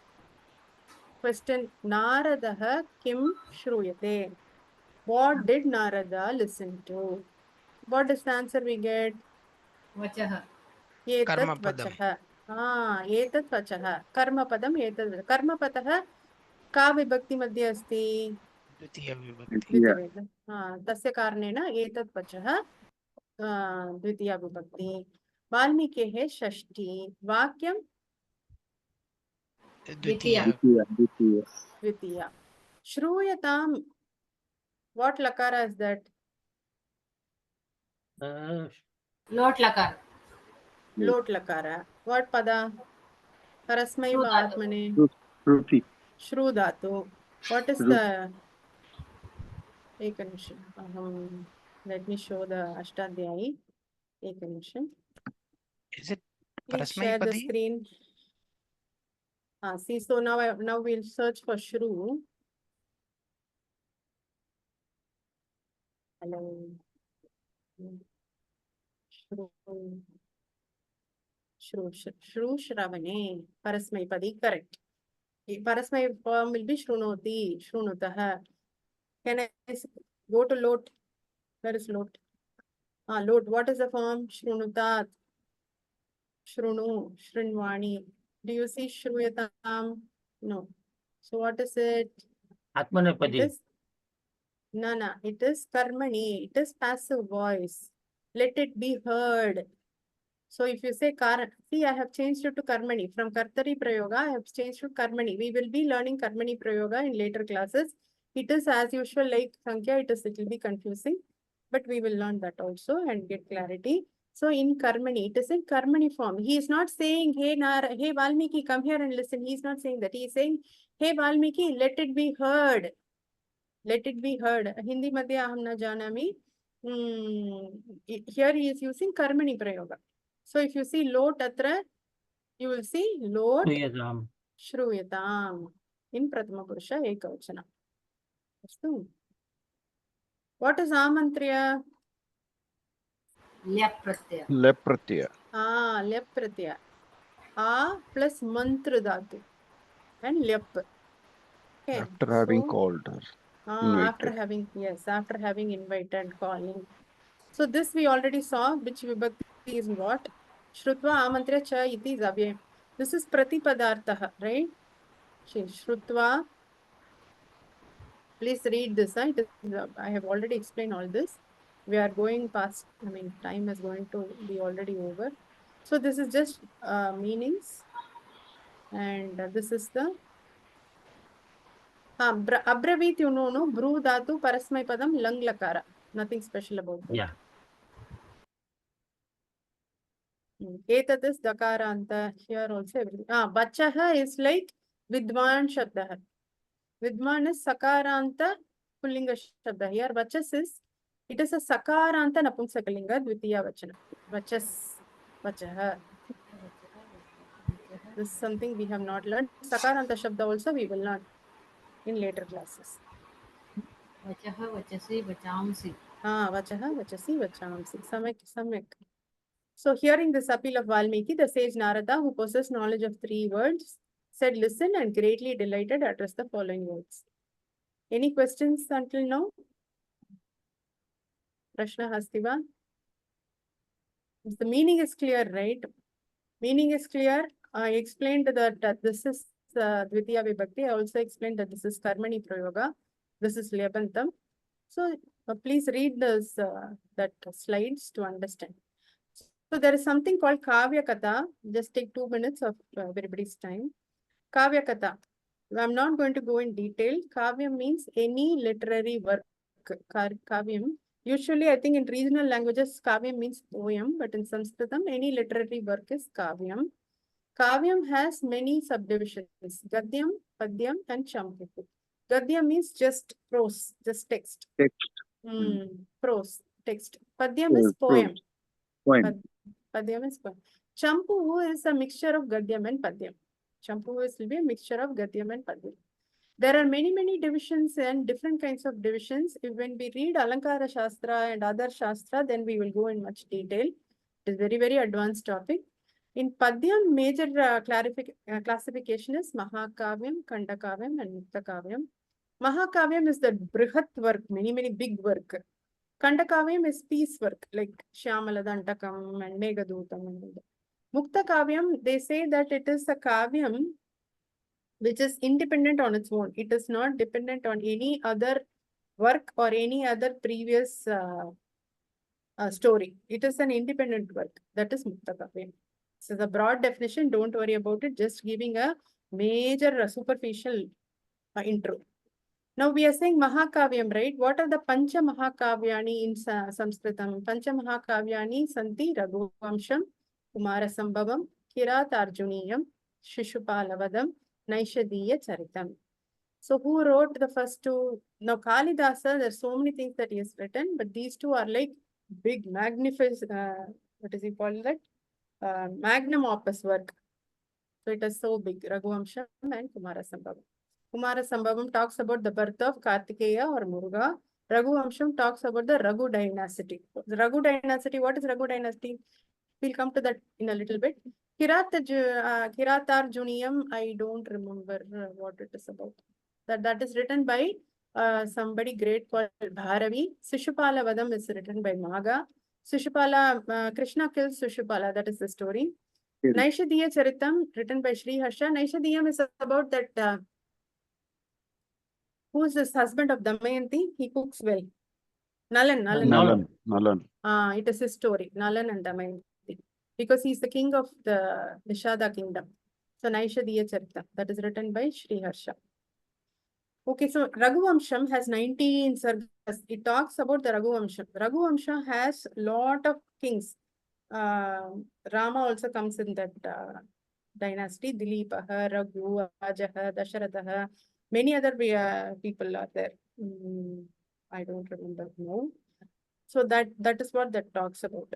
Question: Naradaha kim shruyate? What did Narada listen to? What is the answer we get? वचः. एतत् वचः. एतत् वचः. कर्मपदम् एतत्. कर्मपदः का विभक्ति मध्ये अस्ति? द्वितीय विभक्ति। तस्य कारणेन एतत् वचः द्वितीया विभक्ति. वाल्मीकेः षष्ठी. वाक्यं द्वितीया. श्रूयताम्. What lakara is that? लोट लकार. Lot lakara. What pada? Parasmaiva atmane. Shruti. Shru dhatu. What is the? Let me show the Ashtadhyayi. Is it Please share the screen. See, so now we'll search for Shru. Hello. Shravane. Parasmaipadi, correct. Parasmai form will be Shrunoti, Shrunutaha. Can I go to Lot? Where is Lot? Lot. What is the form? Shrunutat, Shrunu, Shrinvani. Do you see Shruyatam? No. So what is it? It Atmanepadi. is no. It is Karmani. It is passive voice. Let it be heard. So if you say see, I have changed it to Karmani. From Kartari Prayoga, I have changed to Karmani. We will be learning Karmani Prayoga in later classes. It is as usual like Sankhya, it will be confusing. But we will learn that also and get clarity. So in Karmani, it is in Karmani form. He is not saying, hey Valmiki, come here and listen. He is not saying that. He is saying, hey Valmiki, let it be heard. Let it be heard. Hindi madhya aham na janami. Here he is using Karmani Prayoga. So if you see Lot atra, you will see Lot Shruyatam in Prathama Purusha Ekavachana. What is Amantriya? Lyap pratyaya. Lep pratyaya. Lyap pratyaya. A plus mantra dhatu and lyap. Okay. After having called her. After having invited, calling. So this we already saw, which vibhakti is what? Shrutva amantriya cha iti is avyayam. This is pratipadartha, right? Shrutva. Please read this. I have already explained all this. We are going past, time is going to be already over. So this is just meanings. And this is the abravit, you know, no? Bru dhatu parasmai padam lang lakara. Nothing special about that. Yeah. Etat is dakaranta. Here also everything. Bachaha is like vidwan shabdah. Vidman is sakaranta pullinga shabda. Here Vachas is, it is a sakaranta napumsakalinga dvitiya vachana. Vachas, Vachaha. This is something we have not learned. Sakaranta shabda also we will learn in later classes. Vachaha, vachasi, vachamsi. Vachaha, vachasi, vachamsi. Samek. So hearing this appeal of Valmiki, the sage Narada, who possessed knowledge of 3 words, said, listen, and greatly delighted addressed the following words. Any questions until now? Prashna Hastiva? The meaning is clear, right? Meaning is clear. I explained that this is Dvitiya Vibhakti. I also explained that this is Karmani Prayoga. This is Lyabantam. So please read this that slides to understand. So there is something called Kavya Katha. Just take 2 minutes of everybody's time. Kavya Katha. I'm not going to go in detail. Kavya means any literary work. Kavyam. Usually, I think in regional languages, Kavyam means poem, but in Sanskritam, any literary work is Kavyam. Kavyam has many subdivisions, Gadyam, Padyam, and Champuku. Gadyam means just prose, just text. Prose, text. Padyam is poem. Padyam is poem. Champu is a mixture of Gadyam and Padyam. Champu will be a mixture of Gadyam and Padyam. There are many divisions and different kinds of divisions. When we read Alankara Shastra and other Shastra, then we will go in much detail. It is very advanced topic. In Padyam, major classification is Mahakavyam, Kandakavyam, and Muktakavyam. Mahakavyam is the Brihat work, many big work. Kandakavyam is piece work, like Shyamaladantakam and Meghadutam. Muktakavyam, they say that it is a kavyam which is independent on its own. It is not dependent on any other work or any other previous story. It is an independent work. That is Muktakavyam. So the broad definition, don't worry about it, just giving a major superficial intro. Now we are saying Mahakavyam, right? What are the Pancha Mahakavyani in Sanskritam? Pancha Mahakavyani Santi Raghuvamsham, Kumarasambhavam, Kiratarjuniyam, Shishupalavadam, Naishadhiya Charitam. So who wrote the first 2? Now Kalidasa, there's so many things that he has written, but these 2 are like big, magnificent, what is he called that? Magnum opus work. So it is so big, Raghuvamsham and Kumarasambhavam. Kumarasambhavam talks about the birth of Kartikeya or Muruga. Raghuvamsham talks about the Raghu dynasty. The Raghu dynasty, what is Raghu dynasty? We'll come to that in a little bit. Kiratarjuniyam, I don't remember what it is about. That is written by somebody great called Bharavi. Shishupala Vadam is written by Maga. Shishupala, Krishna kills Shishupala, that is the story. Yes. Naishadhiya Charitam, written by Sri Harsha. Naishadhiyam is about that, who is this husband of Damayanti? He cooks well. Nalan. It is his story, Nalan and Damayanti. Because he is the king of the Nishada kingdom. So Naishadhiya Charitam, that is written by Sri Harsha. Okay, so Raghuvamsham has 19 sargas. It talks about the Raghuvamsham. Raghuvamsha has lot of kings. Rama also comes in that dynasty. Dilipaha, Raghu, Ajaha, Dasharatha. Many other people are there. I don't remember now. So that is what that talks about.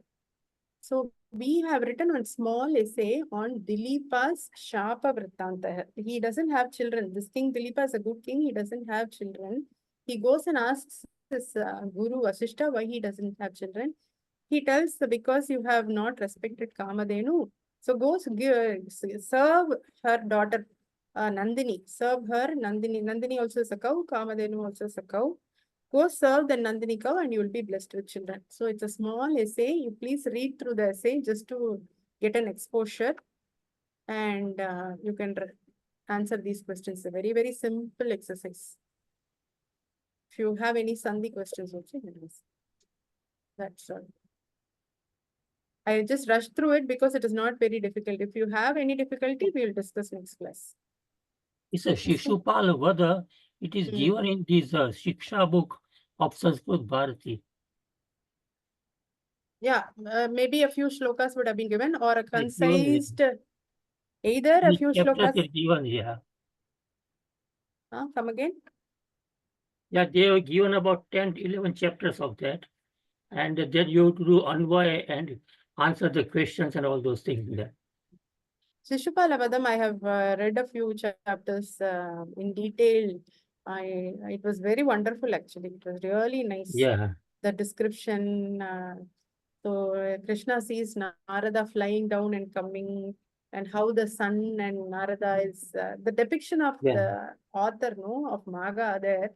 So we have written one small essay on Dilipa's Shapa Vrittanta. He doesn't have children. This king Dilipa is a good king. He doesn't have children. He goes and asks his guru Vasishta why he doesn't have children. He tells because you have not respected Kamadhenu. So go serve her daughter Nandini. Serve her Nandini. Nandini also is a cow. Kamadhenu also is a cow. Go serve the Nandini cow and you will be blessed with children. So it's a small essay. You please read through the essay just to get an exposure. And you can answer these questions. It's a very, very simple exercise. If you have any Sandhi questions also, you can ask. That's all. I just rushed through it because it is not very difficult. If you have any difficulty, we will discuss next class. It's a Shishupala Vada. It is given in this Shiksha book of Sanskrit Bharati. Yeah, maybe a few shlokas would have been given or a concised, either a few shlokas. Given, yeah. Come again? Yeah, they were given about 10, 11 chapters of that. And then you have to do Anvaya and answer the questions and all those things there. Shishupala Vadam, I have read a few chapters in detail. It was very wonderful actually. It was really nice. Yeah. The description. So Krishna sees Narada flying down and coming, and how the sun and Narada is the depiction of the author, of Maga there.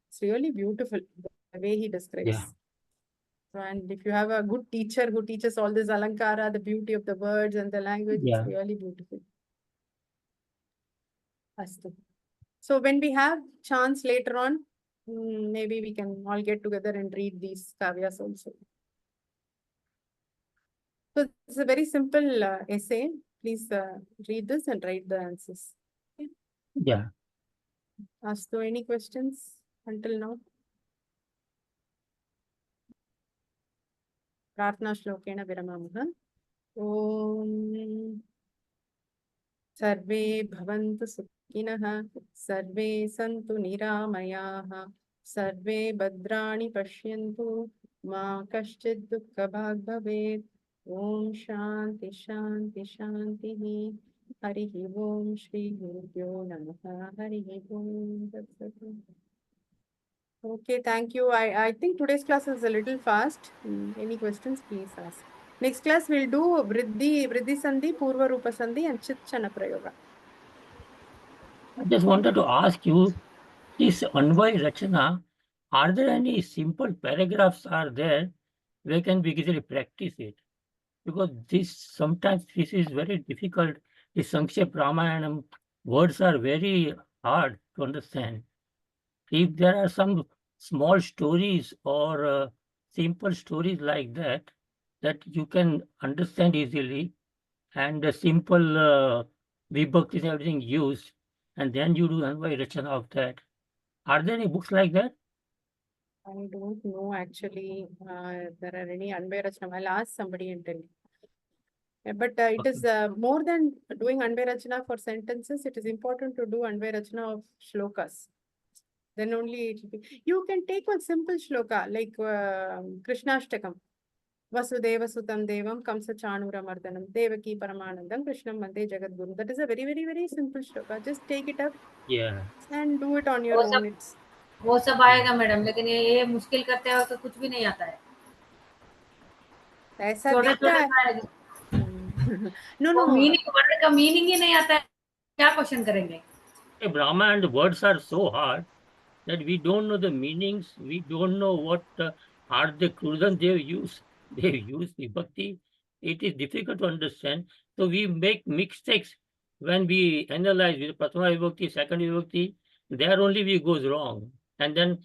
It's really beautiful the way he describes. Yeah. And if you have a good teacher who teaches all this Alankara, the beauty of the words and the language, it's really beautiful. Astu. So when we have chance later on, maybe we can all get together and read these kavyas also. So it's a very simple essay. Please read this and write the answers. Okay? Yeah. Astu, any questions until now? Prarthana shlokena viramamah. Om Sarve bhavantu sukhinah, sarve santu niramayaha, sarve bhadrani pashyantu, ma kaschid dukkha bhag bhavet. Om Shanti Shanti Shanti. Harihi Om Shri Gurubhyo Namaha. Harihi Om. Okay, thank you. I think today's class is a little fast. Any questions, please ask. Next class we'll do Vriddhi Sandhi, Purva Rupa Sandhi and Chit Chana Prayoga. I just wanted to ask you, this Anvay Rachana, are there any simple paragraphs are there where can we easily practice it? Because sometimes this is very difficult. The Sankshep Ramayanam words are very hard to understand. If there are some small stories or simple stories like that, that you can understand easily, and the simple vibhakti and everything used, and then you do Anvay Rachana of that. Are there any books like that? I don't know actually. There are any Anvay Rachana. I'll ask somebody and tell you. But it is more than doing Anvay Rachana for sentences. It is important to do Anvay Rachana of shlokas. Then only it will be. You can take one simple shloka like Krishnashtakam. Vasudeva Sutam Devam Kamsa Chanura Mardhanam Devaki Paramanandam Krishnam Mande Jagadguru. That is a very, very, very simple shloka. Just take it up and do it on your own. वो सब आएगा madam, लेकिन ये मुश्किल करते हो तो कुछ भी नहीं आता है. ऐसा दिखता है. No, no. मीनिंग वर्ड का मीनिंग ही नहीं आता है, क्या क्वेश्चन करेंगे? Brahma and the words are so hard that we don't know the meanings. We don't know what are the Krudan they use. They use vibhakti. It is difficult to understand. So we make mistakes when we analyze with Prathama vibhakti, second vibhakti. There only we goes wrong. And then